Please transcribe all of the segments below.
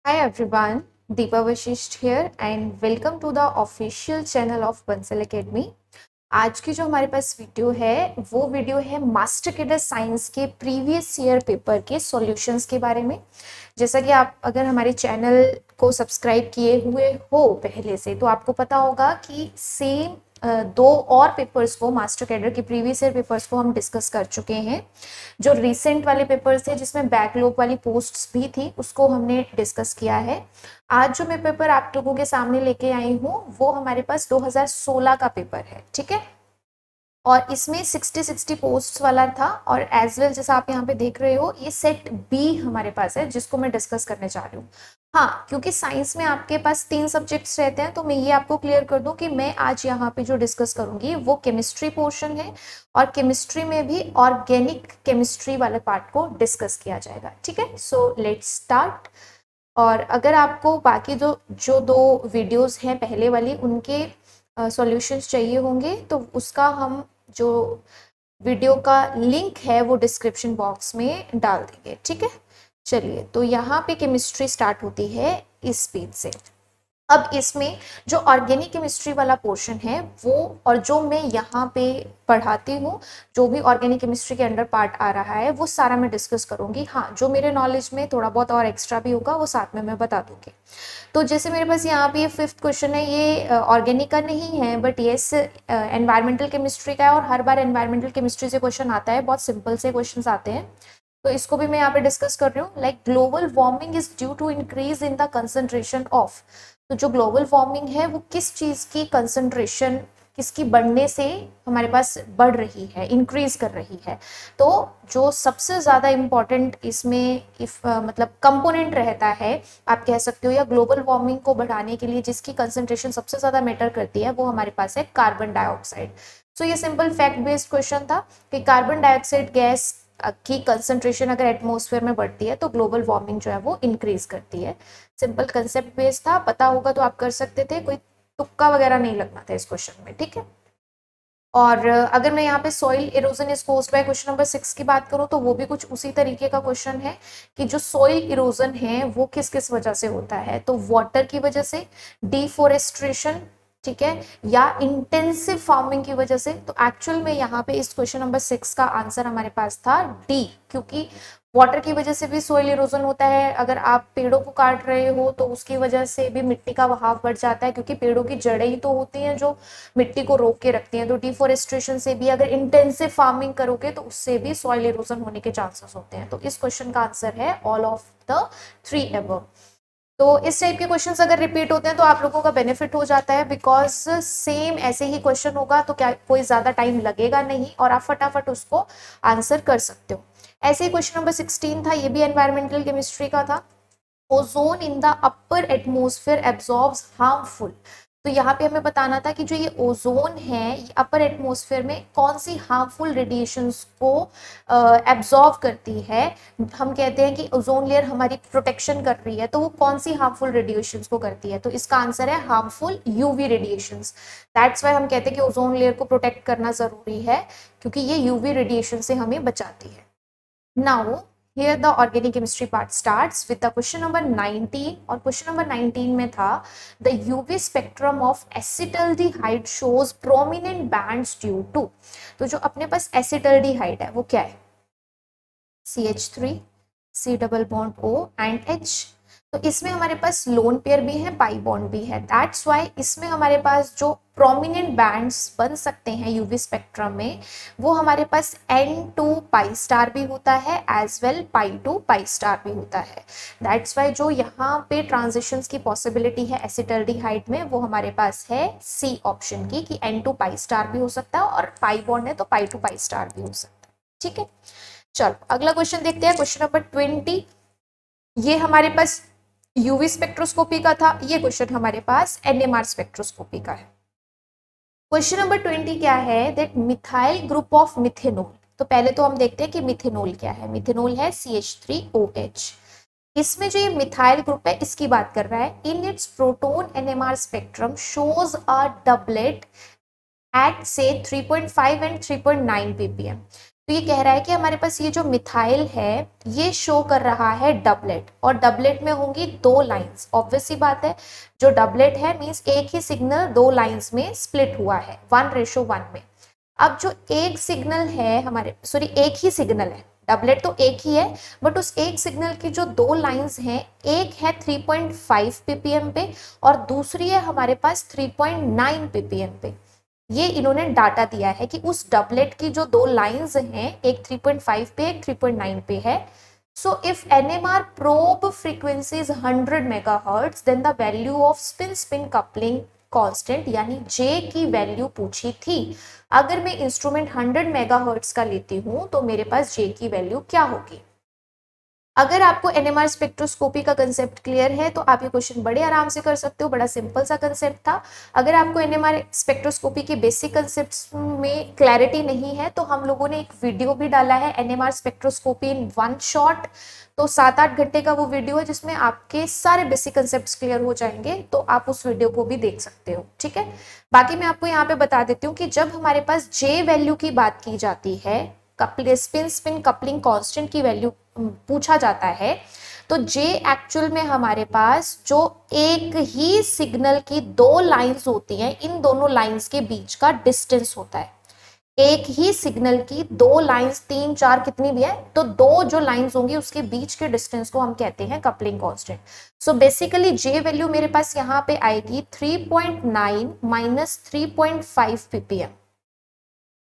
Hi everyone, Deepa Vashisht here and welcome to the official channel of Bansal Academy। आज की जो हमारे पास video है वो वीडियो है मास्टर कैडर साइंस के प्रीवियस ईयर पेपर के सॉल्यूशंस के बारे में। जैसा कि आप अगर हमारे चैनल को सब्सक्राइब किए हुए हो पहले से तो आपको पता होगा कि सेम दो और पेपर्स को मास्टर कैडर के प्रीवियस ईयर पेपर्स को हम डिस्कस कर चुके हैं। जो रिसेंट वाले पेपर्स थे जिसमें बैकलॉग वाली पोस्ट्स भी थी उसको हमने डिस्कस किया है। आज जो मैं पेपर आप लोगों के सामने लेके आई हूँ वो हमारे पास 2016 का पेपर है, ठीक है। और इसमें 60 पोस्ट वाला था और एज वेल जैसा आप यहाँ पे देख रहे हो ये सेट बी हमारे पास है जिसको मैं डिस्कस करने जा रही हूँ। हाँ, क्योंकि साइंस में आपके पास 3 सब्जेक्ट्स रहते हैं तो मैं ये आपको क्लियर कर दूं कि मैं आज यहाँ पे जो डिस्कस करूंगी वो केमिस्ट्री पोर्शन है और केमिस्ट्री में भी ऑर्गेनिक केमिस्ट्री वाले पार्ट को डिस्कस किया जाएगा, ठीक है। So let's start. और अगर आपको बाकी जो जो दो वीडियोस हैं पहले वाली उनके सॉल्यूशंस चाहिए होंगे तो उसका हम जो वीडियो का लिंक है वो डिस्क्रिप्शन बॉक्स में डाल देंगे, ठीक है। चलिए, तो यहाँ पे केमिस्ट्री स्टार्ट होती है इस पेज से। अब इसमें जो ऑर्गेनिक केमिस्ट्री वाला पोर्शन है वो और जो मैं यहाँ पे पढ़ाती हूँ, जो भी ऑर्गेनिक केमिस्ट्री के अंडर पार्ट आ रहा है वो सारा मैं डिस्कस करूंगी। हाँ, जो मेरे नॉलेज में थोड़ा बहुत और एक्स्ट्रा भी होगा वो साथ में मैं बता दूंगी। तो जैसे मेरे पास यहाँ पे ये 5th क्वेश्चन है, ये ऑर्गेनिक का नहीं है बट येस एनवायरमेंटल केमिस्ट्री का है और हर बार एनवायरमेंटल केमिस्ट्री से क्वेश्चन आता है, बहुत सिंपल से क्वेश्चन आते हैं। तो इसको भी मैं यहाँ पे डिस्कस कर रही हूँ। Like global warming is due to increase in the concentration of. तो जो ग्लोबल वार्मिंग है वो किस चीज की कंसंट्रेशन किसकी बढ़ने से हमारे पास बढ़ रही है, इंक्रीज कर रही है। तो जो सबसे ज्यादा इंपॉर्टेंट इसमें मतलब कंपोनेंट रहता है आप कह सकते हो, या ग्लोबल वार्मिंग को बढ़ाने के लिए जिसकी कंसंट्रेशन सबसे ज्यादा मैटर करती है वो हमारे पास है कार्बन डाइऑक्साइड। सो ये सिंपल फैक्ट बेस्ड क्वेश्चन था कि कार्बन डाइऑक्साइड गैस की कंसंट्रेशन अगर एटमॉस्फेयर में बढ़ती है तो ग्लोबल वार्मिंग जो है वो इंक्रीज करती है। सिंपल कंसेप्ट बेस्ड था, पता होगा तो आप कर सकते थे, कोई तुक्का वगैरह नहीं लगना था इस क्वेश्चन में, ठीक है। और अगर मैं यहाँ पे soil erosion is caused by question number 6 की बात करूँ तो वो भी कुछ उसी तरीके का क्वेश्चन है कि जो सॉइल इरोजन है वो किस किस वजह से होता है। तो वाटर की वजह से, डिफोरेस्ट्रेशन, ठीक है, या इंटेंसिव फार्मिंग की वजह से। तो एक्चुअल में यहाँ पे इस क्वेश्चन नंबर 6 का आंसर हमारे पास था डी, क्योंकि वाटर की वजह से भी सोइल इरोजन होता है। अगर आप पेड़ों को काट रहे हो तो उसकी वजह से भी मिट्टी का बहाव बढ़ जाता है, क्योंकि पेड़ों की जड़ें ही तो होती हैं जो मिट्टी को रोक के रखती हैं। तो डिफोरेस्ट्रेशन से भी, अगर इंटेंसिव फार्मिंग करोगे तो उससे भी सॉइल इरोजन होने के चांसेस होते हैं। तो इस क्वेश्चन का आंसर है ऑल ऑफ द 3 अबव। तो इस टाइप के क्वेश्चंस अगर रिपीट होते हैं तो आप लोगों का बेनिफिट हो जाता है, बिकॉज सेम ऐसे ही क्वेश्चन होगा तो क्या कोई ज्यादा टाइम लगेगा नहीं और आप फटाफट उसको आंसर कर सकते हो। ऐसे ही क्वेश्चन नंबर 16 था, ये भी एनवायरमेंटल केमिस्ट्री का था। Ozone in the upper atmosphere absorbs harmful. तो यहाँ पे हमें बताना था कि जो ये ओजोन है ये अपर एटमोस्फेयर में कौन सी हार्मफुल रेडिएशंस को एब्जॉर्ब करती है। हम कहते हैं कि ओजोन लेयर हमारी प्रोटेक्शन कर रही है, तो वो कौन सी हार्मफुल रेडिएशंस को करती है। तो इसका आंसर है harmful UV radiations. That's why हम कहते हैं कि ओजोन लेयर को प्रोटेक्ट करना जरूरी है, क्योंकि ये यूवी रेडिएशन से हमें बचाती है। Now here the organic chemistry part starts with the question number 19। और question number 19 में था the UV spectrum of acetaldehyde shows prominent bands due to। तो जो अपने पास acetaldehyde है वो क्या है, CH3 C double bond O and H। तो इसमें हमारे पास लोन पेयर भी है, पाई बॉन्ड भी है। दैट्स वाई इसमें हमारे पास जो प्रोमिनेंट बैंड्स बन सकते हैं यूवी स्पेक्ट्रम में वो हमारे पास N2 पाई स्टार भी होता है एज वेल पाई2 पाई स्टार भी होता है। दैट्स वाई जो यहाँ पे ट्रांजिशंस की पॉसिबिलिटी है एसिटल्डिहाइड में वो हमारे पास है सी ऑप्शन की, कि N2 पाई स्टार भी हो सकता है और पाई बॉन्ड है तो पाई2 पाई स्टार भी हो सकता है, ठीक है। चलो अगला क्वेश्चन देखते हैं, क्वेश्चन नंबर 20। ये हमारे पास यूवी स्पेक्ट्रोस्कोपी का था, ये क्वेश्चन हमारे पास एनएमआर स्पेक्ट्रोस्कोपी का है। क्वेश्चन नंबर 20 क्या है, that methyl group of methanol. तो पहले तो हम देखते हैं कि मिथेनॉल क्या है। मिथेनॉल है CH3OH। इसमें जो ये मिथाइल ग्रुप है इसकी बात कर रहा है। In its proton NMR spectrum shows a doublet at से 3.5 एंड 3.9 ppm। तो ये कह रहा है कि हमारे पास ये जो मिथाइल है ये शो कर रहा है डबलेट, और डबलेट में होंगी दो लाइंस। ऑब्वियस सी बात है, जो डबलेट है मींस एक ही सिग्नल दो लाइंस में स्प्लिट हुआ है 1:1 में। अब जो एक सिग्नल है हमारे, सॉरी एक ही सिग्नल है, डबलेट तो एक ही है, बट उस एक सिग्नल की जो दो लाइंस हैं, एक है 3.5 ppm पे और दूसरी है हमारे पास 3.9 ppm पे। ये इन्होंने डाटा दिया है कि उस डबलेट की जो दो लाइंस हैं, एक 3.5 पे एक 3.9 पे है। So if NMR probe frequency is 100 megahertz, then the value of spin spin coupling constant यानी J की वैल्यू पूछी थी। अगर मैं इंस्ट्रूमेंट 100 मेगाहर्ट्ज का लेती हूं तो मेरे पास J की वैल्यू क्या होगी। अगर आपको NMR स्पेक्ट्रोस्कोपी का कंसेप्ट क्लियर है तो आप ये क्वेश्चन बड़े आराम से कर सकते हो, बड़ा सिंपल सा कंसेप्ट था। अगर आपको NMR स्पेक्ट्रोस्कोपी के बेसिक कंसेप्ट्स में क्लैरिटी नहीं है तो हम लोगों ने एक वीडियो भी डाला है, NMR spectroscopy in one shot. तो 7-8 घंटे का वो वीडियो है जिसमें आपके सारे बेसिक कंसेप्ट क्लियर हो जाएंगे, तो आप उस वीडियो को भी देख सकते हो, ठीक है। बाकी मैं आपको यहाँ पे बता देती हूँ कि जब हमारे पास J वैल्यू की बात की जाती है, स्पिन स्पिन कपलिंग कांस्टेंट की वैल्यू पूछा जाता है, तो J एक्चुअल में हमारे पास जो एक ही सिग्नल की दो लाइंस होती हैं, इन दोनों लाइंस के बीच का डिस्टेंस होता है। एक ही सिग्नल की दो लाइंस, 3-4 कितनी भी है, तो दो जो लाइंस होंगी उसके बीच के डिस्टेंस को हम कहते हैं coupling constant. So basically J value मेरे पास यहाँ पे आएगी 3.9 माइनस 3.5 ppm,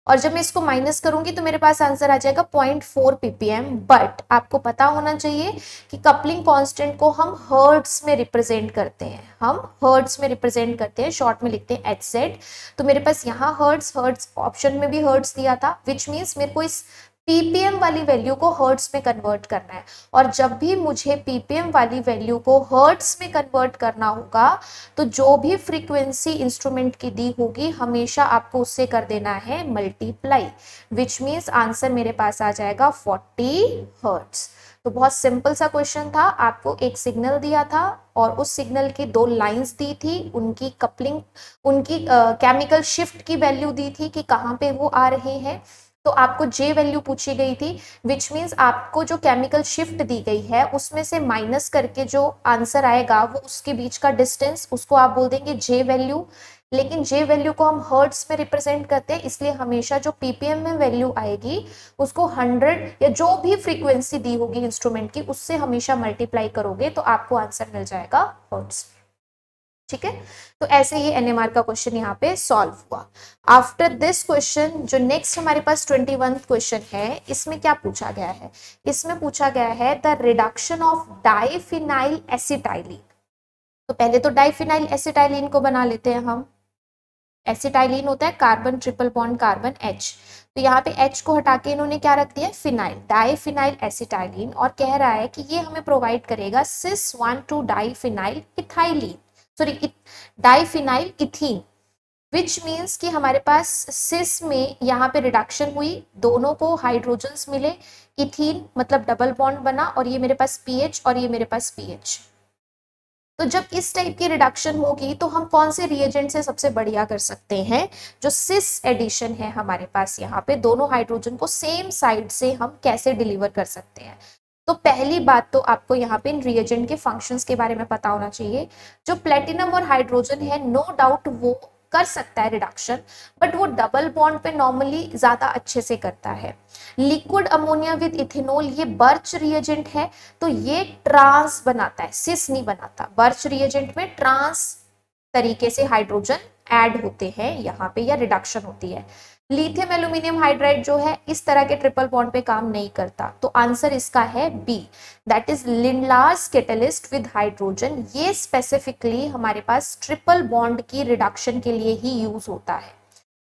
और जब मैं इसको माइनस करूंगी तो मेरे पास आंसर आ जाएगा 0.4 ppm। बट आपको पता होना चाहिए कि कपलिंग कांस्टेंट को हम हर्ट्स में रिप्रेजेंट करते हैं, हम हर्ट्स में रिप्रेजेंट करते हैं, शॉर्ट में लिखते हैं HZ। तो मेरे पास यहाँ हर्ट्स ऑप्शन में भी हर्ट्स दिया था, विच मीन्स मेरे को इस ppm वाली वैल्यू को हर्ट्स में कन्वर्ट करना है। और जब भी मुझे ppm वाली वैल्यू को हर्ट्स में कन्वर्ट करना होगा तो जो भी फ्रीक्वेंसी इंस्ट्रूमेंट की दी होगी हमेशा आपको उससे कर देना है मल्टीप्लाई, विच मीन्स आंसर मेरे पास आ जाएगा 40 हर्ट्स। तो बहुत सिंपल सा क्वेश्चन था, आपको एक सिग्नल दिया था और उस सिग्नल की दो लाइंस दी थी, उनकी कपलिंग, उनकी केमिकल शिफ्ट की वैल्यू दी थी कि कहाँ पे वो आ रहे हैं, तो आपको J वैल्यू पूछी गई थी, विच मीन्स आपको जो केमिकल शिफ्ट दी गई है उसमें से माइनस करके जो आंसर आएगा वो उसके बीच का डिस्टेंस, उसको आप बोल देंगे J वैल्यू। लेकिन J वैल्यू को हम हर्ट्स में रिप्रेजेंट करते हैं, इसलिए हमेशा जो ppm में वैल्यू आएगी उसको 100 या जो भी फ्रीक्वेंसी दी होगी इंस्ट्रूमेंट की उससे हमेशा मल्टीप्लाई करोगे तो आपको आंसर मिल जाएगा हर्ट्स, ठीक है। तो ऐसे ही NMR का क्वेश्चन यहाँ पे सॉल्व हुआ। आफ्टर दिस क्वेश्चन जो नेक्स्ट हमारे पास 21 क्वेश्चन है, इसमें क्या पूछा गया है, इसमें पूछा गया है the reduction of diphenyl acetylene. तो पहले तो डाइफिनाइल एसिटाइलिन को बना लेते हैं हम। एसिटाइलिन होता है carbon triple bond carbon H, तो यहाँ पे H को हटा के इन्होंने क्या रख दिया, फिनाइल, डाइफिनाइल एसिटाइलिन, और कह रहा है कि ये हमें प्रोवाइड करेगा सिस 1,2 diphenyl ethylene, sorry diphenyl ethene, which means कि हमारे पास सिस में यहाँ पे रिडक्शन हुई, दोनों को हाइड्रोजन्स मिले, इथीन मतलब डबल बॉन्ड बना, और ये मेरे पास PH और ये मेरे पास PH। तो जब इस टाइप की रिडक्शन होगी तो हम कौन से रिएजेंट से सबसे बढ़िया कर सकते हैं, जो सिस एडिशन है हमारे पास यहाँ पे दोनों हाइड्रोजन को सेम साइड से हम कैसे डिलीवर कर सकते हैं। तो पहली बात तो आपको यहाँ पे इन रिएजेंट के फंक्शंस के बारे में पता होना चाहिए। जो प्लेटिनम और हाइड्रोजन है नो डाउट वो कर सकता है रिडक्शन, बट वो डबल बॉन्ड पे नॉर्मली ज्यादा अच्छे से करता है। लिक्विड अमोनिया विद इथेनॉल ये बर्च रिएजेंट है, तो ये ट्रांस बनाता है, सिस नहीं बनाता। बर्च रिएजेंट में ट्रांस तरीके से हाइड्रोजन ऐड होते हैं यहाँ पे, या रिडक्शन होती है। लिथियम एल्यूमिनियम हाइड्राइड जो है इस तरह के ट्रिपल बॉन्ड पे काम नहीं करता, तो आंसर इसका है B, that is Lindlar's catalyst with hydrogen. ये स्पेसिफिकली हमारे पास ट्रिपल बॉन्ड की रिडक्शन के लिए ही यूज होता है।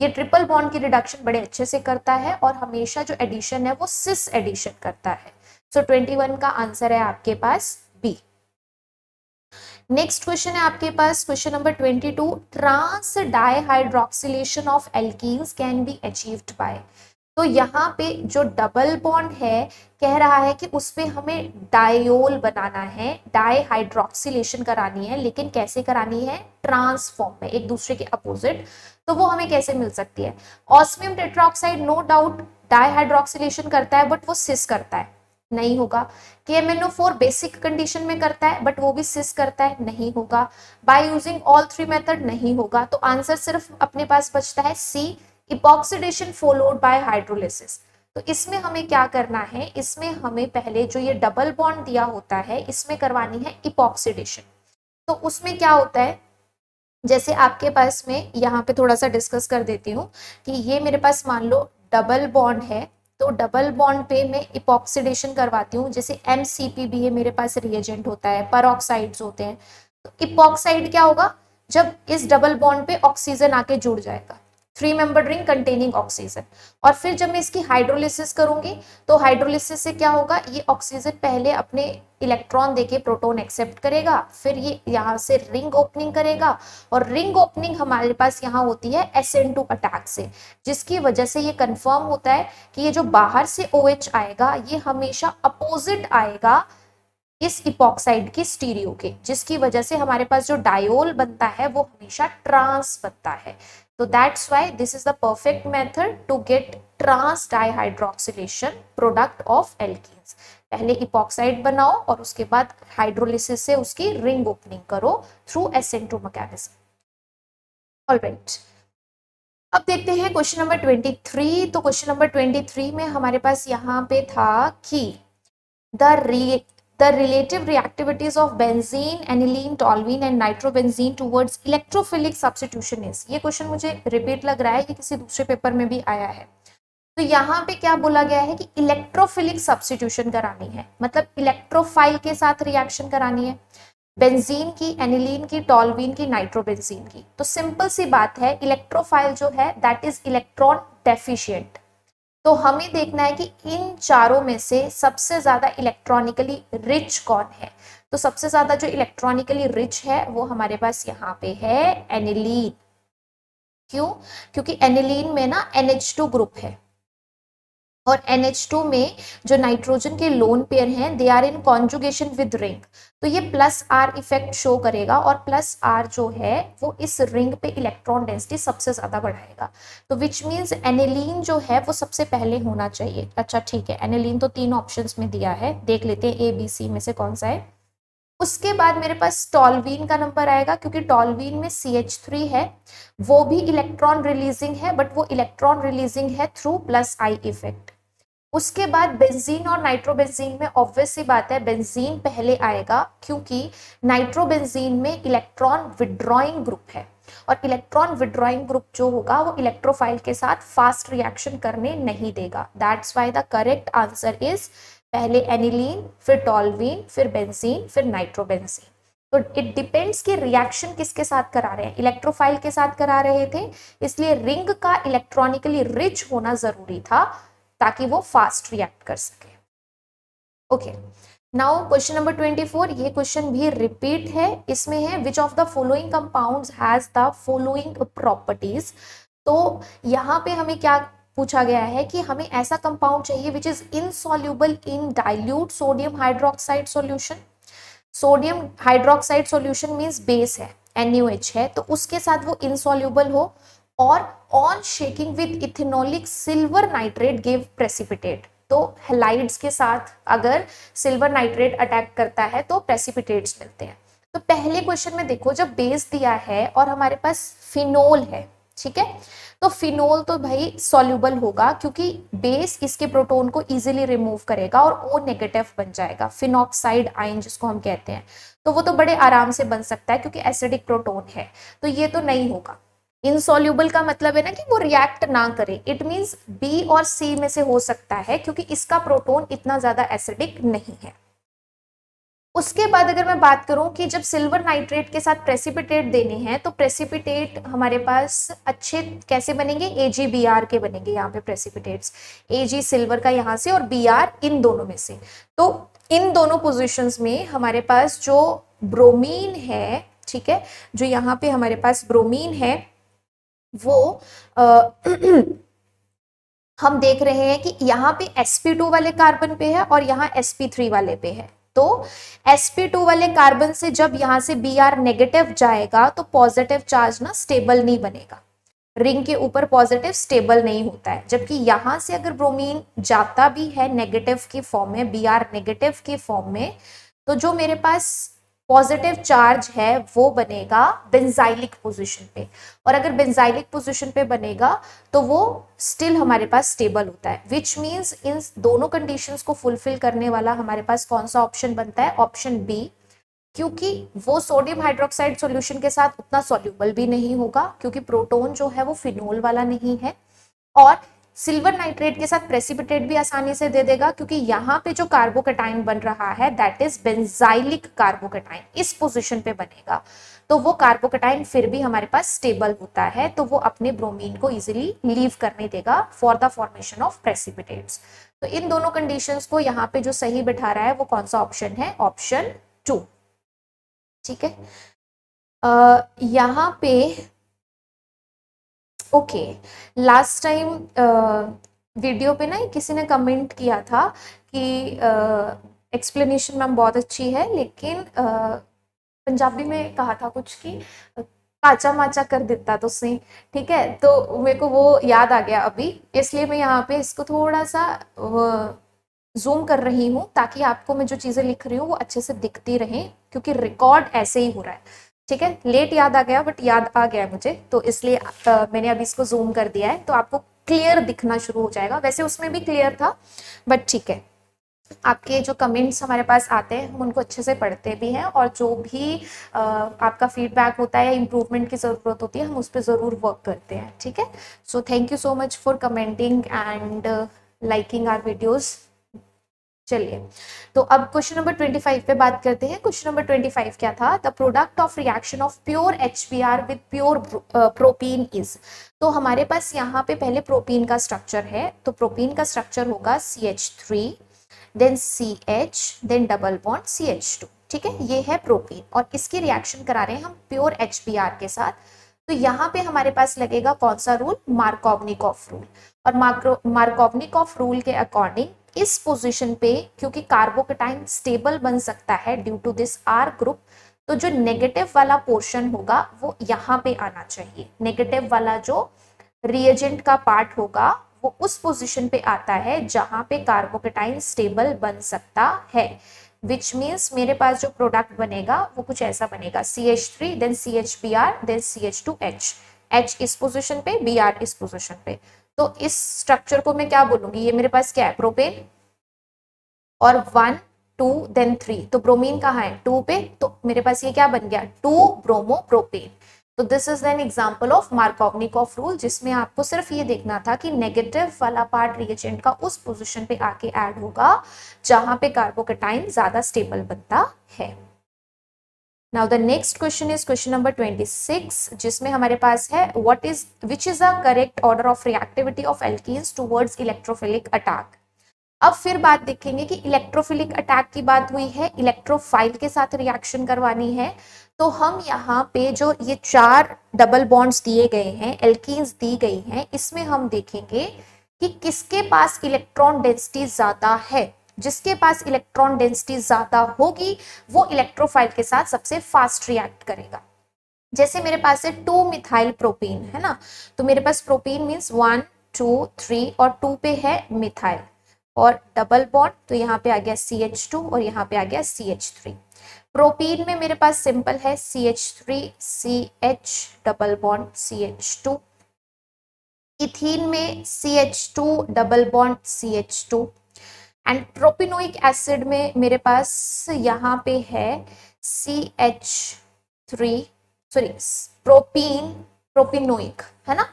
ये ट्रिपल बॉन्ड की रिडक्शन बड़े अच्छे से करता है और हमेशा जो एडिशन है वो सिस एडिशन करता है। सो 21 का आंसर है आपके पास बी। नेक्स्ट क्वेश्चन है आपके पास question number 22, trans dihydroxylation of alkenes can be achieved by. तो यहाँ पे जो डबल बॉन्ड है कह रहा है कि उस पे हमें डायोल बनाना है, डाइहाइड्रोक्सिलेशन करानी है, लेकिन कैसे करानी है, ट्रांसफॉर्म में, एक दूसरे के अपोजिट। तो वो हमें कैसे मिल सकती है, ऑस्मियम टेट्राऑक्साइड नो डाउट डाइहाइड्रोक्सिलेशन करता है बट वो सिस करता है, नहीं होगा। KMnO4 बेसिक कंडीशन में करता है बट वो भी सिस करता है, नहीं होगा। By using all three method, नहीं होगा। तो आंसर सिर्फ अपने पास बचता है सी, इपॉक्सीडेशन फॉलोड बाय हाइड्रोलिसिस। तो इसमें हमें क्या करना है, इसमें हमें पहले जो ये डबल बॉन्ड दिया होता है इसमें करवानी है इपॉक्सीडेशन। तो उसमें क्या होता है, जैसे आपके पास में यहाँ पे थोड़ा सा डिस्कस कर देती हूँ कि ये मेरे पास मान लो डबल बॉन्ड है, तो डबल बॉन्ड पे मैं इपॉक्सीडेशन करवाती हूँ। जैसे MCP है मेरे पास रिएजेंट होता है, परऑक्साइड्स होते हैं। तो इपॉक्साइड क्या होगा, जब इस डबल बॉन्ड पे ऑक्सीजन आके जुड़ जाएगा, 3 मेंबर्ड रिंग कंटेनिंग ऑक्सीजन, और फिर जब मैं इसकी हाइड्रोलिसिस करूंगी तो हाइड्रोलिसिस से क्या होगा, ये ऑक्सीजन पहले अपने इलेक्ट्रॉन देके प्रोटॉन एक्सेप्ट करेगा, फिर ये यहाँ से रिंग ओपनिंग करेगा, और रिंग ओपनिंग हमारे पास यहाँ होती है SN2 अटैक से, जिसकी वजह से ये कंफर्म होता है कि ये जो बाहर से OH आएगा ये हमेशा अपोजिट आएगा इस इपॉक्साइड की स्टीरियो के, जिसकी वजह से हमारे पास जो डायोल बनता है वो हमेशा ट्रांस बनता है। तो that's why this is the perfect method to get trans dihydroxylation product of alkenes. पहले इपॉक्साइड बनाओ और उसके बाद हाइड्रोलिसिस से उसकी रिंग ओपनिंग करो थ्रू SN2 मैकेनिज्म। ऑलराइट, अब देखते हैं क्वेश्चन नंबर 23। तो क्वेश्चन नंबर 23 में हमारे पास यहाँ पे था कि the relative reactivities of benzene, aniline, toluene and nitrobenzene towards electrophilic substitution is। ये क्वेश्चन मुझे रिपीट लग रहा है, ये किसी दूसरे पेपर में भी आया है। तो यहाँ पे क्या बोला गया है कि इलेक्ट्रोफिलिक सब्स्टिट्यूशन करानी है, मतलब इलेक्ट्रोफाइल के साथ रिएक्शन करानी है, बेंजीन की, एनिलीन की, टॉल्वीन की, नाइट्रोबेंजीन की। तो सिंपल सी बात है, इलेक्ट्रोफाइल जो है दैट इज इलेक्ट्रॉन डेफिशिएंट। तो हमें देखना है कि इन चारों में से सबसे ज्यादा इलेक्ट्रॉनिकली रिच कौन है। तो सबसे ज्यादा जो इलेक्ट्रॉनिकली रिच है वो हमारे पास यहाँ पे है एनिलीन। क्यों? क्योंकि एनिलीन में ना NH2 ग्रुप है, और NH2 में जो नाइट्रोजन के लोन पेयर हैं they are in conjugation with ring. तो ये +R इफेक्ट शो करेगा, और +R जो है वो इस रिंग पे इलेक्ट्रॉन डेंसिटी सबसे ज्यादा बढ़ाएगा। तो विच मीन्स एनिलीन जो है वो सबसे पहले होना चाहिए। अच्छा ठीक है, एनिलीन तो 3 ऑप्शंस में दिया है, देख लेते हैं ABC में से कौन सा है। उसके बाद मेरे पास टॉल्वीन का नंबर आएगा, क्योंकि टॉल्वीन में CH3 है, वो भी इलेक्ट्रॉन रिलीजिंग है, बट वो इलेक्ट्रॉन रिलीजिंग है थ्रू +I इफेक्ट। उसके बाद बेंजीन और नाइट्रोबेंजीन में ऑब्वियस सी बात है बेंजीन पहले आएगा, क्योंकि नाइट्रोबेंजीन में इलेक्ट्रॉन विड्रॉइंग ग्रुप है, और इलेक्ट्रॉन विड्रॉइंग ग्रुप जो होगा वो इलेक्ट्रोफाइल के साथ फास्ट रिएक्शन करने नहीं देगा। That's why the correct answer is पहले एनिलीन, फिर टॉल्वीन, फिर बेंजीन, फिर नाइट्रोबेंजीन। तो इट डिपेंड्स कि रिएक्शन किसके साथ करा रहे हैं, इलेक्ट्रोफाइल के साथ करा रहे थे, इसलिए रिंग का इलेक्ट्रॉनिकली रिच होना जरूरी था ताकि वो फास्ट रिएक्ट कर सके। ओके, नाउ क्वेश्चन नंबर 24, ये क्वेश्चन भी रिपीट है, इसमें है which of the following compounds has the following properties. तो यहाँ पे हमें क्या पूछा गया है कि हमें ऐसा कंपाउंड चाहिए which is insoluble in dilute sodium hydroxide solution. Sodium hydroxide solution means base है, NaOH है, तो उसके साथ वो इनसॉल्युबल हो, और on shaking with ethanolic silver nitrate give precipitate. तो हैलाइड्स के साथ अगर सिल्वर नाइट्रेट अटैक करता है तो प्रेसिपिटेट्स मिलते हैं। तो पहले क्वेश्चन में देखो, जब बेस दिया है और हमारे पास फिनोल है, ठीक है, तो फिनोल तो भाई सॉल्युबल होगा, क्योंकि बेस इसके प्रोटॉन को इजीली रिमूव करेगा और O नेगेटिव बन जाएगा, फिनॉक्साइड आयन जिसको हम कहते हैं। तो वो तो बड़े आराम से बन सकता है क्योंकि एसिडिक प्रोटॉन है। तो ये तो नहीं होगा। इनसॉल्युबल का मतलब है ना कि वो रिएक्ट ना करे, इट मींस B और C में से हो सकता है, क्योंकि इसका प्रोटॉन इतना ज्यादा एसिडिक नहीं है। उसके बाद अगर मैं बात करूं कि जब सिल्वर नाइट्रेट के साथ प्रेसिपिटेट देने हैं, तो प्रेसिपिटेट हमारे पास अच्छे कैसे बनेंगे, AgBr के बनेंगे यहाँ पे प्रेसिपिटेट्स, Ag सिल्वर का यहाँ से और Br इन दोनों में से। तो इन दोनों पोजिशंस में हमारे पास जो ब्रोमीन है, ठीक है, जो यहाँ पे हमारे पास ब्रोमीन है वो हम देख रहे हैं कि यहाँ पे sp2 वाले कार्बन पे है और यहाँ sp3 वाले पे है। तो sp2 वाले कार्बन से जब यहाँ से Br नेगेटिव जाएगा तो पॉजिटिव चार्ज ना स्टेबल नहीं बनेगा, रिंग के ऊपर पॉजिटिव स्टेबल नहीं होता है। जबकि यहां से अगर ब्रोमीन जाता भी है नेगेटिव की फॉर्म में, Br नेगेटिव की फॉर्म में, तो जो मेरे पास पॉजिटिव चार्ज है वो बनेगा बेंजाइलिक पोजीशन पे। और अगर बेंजाइलिक पोजीशन पे बनेगा तो वो स्टिल हमारे पास स्टेबल होता है। विच मीन्स इन दोनों कंडीशंस को फुलफिल करने वाला हमारे पास कौन सा ऑप्शन बनता है? ऑप्शन बी, क्योंकि वो सोडियम हाइड्रोक्साइड सॉल्यूशन के साथ उतना सॉल्यूबल भी नहीं होगा, क्योंकि प्रोटोन जो है वो फिनोल वाला नहीं है। और सिल्वर नाइट्रेट के साथ प्रेसिपिटेट भी आसानी से दे देगा, क्योंकि यहाँ पे जो कार्बोकेटाइन बन रहा है दैट इज बेंजाइलिक कार्बोकेटाइन, इस पोजीशन पे बनेगा। तो वो कार्बोकेटाइन फिर भी हमारे पास स्टेबल होता है, तो वो अपने ब्रोमीन को इजिली लीव करने देगा for the formation of precipitates. तो इन दोनों कंडीशंस को यहाँ पे जो सही बिठा रहा है वो कौन सा ऑप्शन है? ऑप्शन 2। ठीक है, यहाँ पे ओके, लास्ट टाइम वीडियो पे ना किसी ने कमेंट किया था कि एक्सप्लेनेशन मैम बहुत अच्छी है, लेकिन पंजाबी में कहा था कुछ कि काचा माचा कर देता तो सही। ठीक है, तो मेरे को वो याद आ गया अभी, इसलिए मैं यहाँ पे इसको थोड़ा सा जूम कर रही हूँ ताकि आपको मैं जो चीज़ें लिख रही हूँ वो अच्छे से दिखती रहे, क्योंकि रिकॉर्ड ऐसे ही हो रहा है। ठीक है, लेट याद आ गया बट याद आ गया मुझे, तो इसलिए मैंने अभी इसको जूम कर दिया है, तो आपको क्लियर दिखना शुरू हो जाएगा। वैसे उसमें भी क्लियर था बट ठीक है, आपके जो कमेंट्स हमारे पास आते हैं हम उनको अच्छे से पढ़ते भी हैं, और जो भी आपका फीडबैक होता है या इम्प्रूवमेंट की ज़रूरत होती है हम उस पर ज़रूर वर्क करते हैं। ठीक है, so thank you so much for commenting and liking our videos. चलिए, तो अब क्वेश्चन नंबर 25 पे बात करते हैं। क्वेश्चन नंबर 25 क्या था? The product of reaction of pure HBr with pure propene is. तो हमारे पास यहाँ पे पहले प्रोपीन का स्ट्रक्चर है, तो प्रोपीन का स्ट्रक्चर होगा CH3 then CH then double bond CH2। ठीक है, ये है प्रोपीन, और इसकी रिएक्शन करा रहे हैं हम प्योर HBr के साथ। तो यहाँ पे हमारे पास लगेगा कौन सा रूल? Markovnikov rule. और मार्कोवनिकॉफ रूल के अकॉर्डिंग इस पोजीशन पे, क्योंकि कार्बोकेटाइन स्टेबल बन सकता है due to this R group, तो जो नेगेटिव वाला पोर्शन होगा वो यहाँ पे आना चाहिए। नेगेटिव वाला जो रिएजेंट का पार्ट होगा वो उस पोजीशन पे आता है जहां पे कार्बोकेटाइन स्टेबल बन सकता है। विच मीन्स मेरे पास जो प्रोडक्ट बनेगा वो कुछ ऐसा बनेगा, CH3 then CHBr then CH2H, H इस पोजीशन पे, Br इस पोजीशन पे। तो इस स्ट्रक्चर को मैं क्या बोलूंगी? ये मेरे पास क्या है? प्रोपेन। और 1 2 देन 3, तो ब्रोमीन कहाँ है? 2 पे, तो मेरे पास ये क्या बन गया? 2 ब्रोमो प्रोपेन। तो this is an example of Markovnikov rule, जिसमें आपको सिर्फ ये देखना था कि नेगेटिव वाला पार्ट रिएजेंट का उस पोजीशन पे आके ऐड होगा जहां पे कार्बोकेटाइन ज्यादा स्टेबल बनता है। Now the next question is question number 26, जिसमें हमारे पास है which is a correct order of reactivity of alkenes towards electrophilic attack. अब फिर बात देखेंगे कि इलेक्ट्रोफिलिक अटैक की बात हुई है, इलेक्ट्रोफाइल के साथ रिएक्शन करवानी है, तो हम यहाँ पे जो ये 4 डबल बॉन्ड्स दिए गए हैं, एल्कीन्स दी गई हैं, इसमें हम देखेंगे कि किसके पास इलेक्ट्रॉन डेंसिटी ज्यादा है। जिसके पास इलेक्ट्रॉन डेंसिटी ज्यादा होगी वो इलेक्ट्रोफाइल के साथ सबसे फास्ट रिएक्ट करेगा। जैसे मेरे पास है 2 मिथाइल प्रोपीन है ना, तो मेरे पास प्रोपीन मीन्स 1 2 3 और 2 पे है मिथाइल और डबल बॉन्ड, तो यहाँ पे आ गया CH2 और यहाँ पे आ गया CH3। प्रोपीन में मेरे पास सिंपल है CH3 CH double bond CH2। Ethene में CH2 double bond CH2। And propanoic acid में मेरे पास यहाँ पे है CH3 सॉरी प्रोपिनोइक है ना,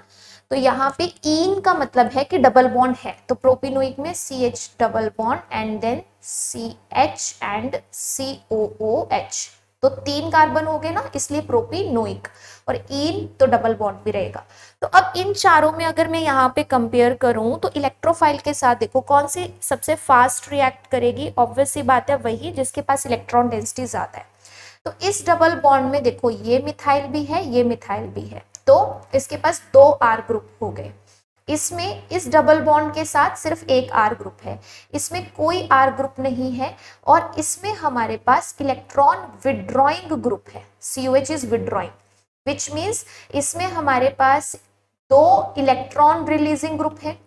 तो यहाँ पे इन का मतलब है कि डबल बॉन्ड है, तो प्रोपिनोइक में CH double bond and then CH and COOH, तो 3 कार्बन हो गए ना, इसलिए प्रोपिनोइक, और इन तो डबल बॉन्ड भी रहेगा। तो अब इन चारों में अगर मैं यहाँ पे कंपेयर करूं तो इलेक्ट्रोफाइल के साथ देखो कौन सी सबसे फास्ट रिएक्ट करेगी। ऑब्वियस सी बात है वही जिसके पास इलेक्ट्रॉन डेंसिटी ज्यादा है। तो इस डबल बॉन्ड में देखो ये मिथाइल भी है, ये मिथाइल भी है, तो इसके पास 2 R ग्रुप हो गए। इसमें इस डबल बॉन्ड के साथ सिर्फ एक R ग्रुप है, इसमें कोई R ग्रुप नहीं है, और इसमें हमारे पास इलेक्ट्रॉन विड्रॉइंग ग्रुप है, COH is withdrawing, which means इसमें हमारे पास 2 इलेक्ट्रॉन रिलीजिंग ग्रुप है,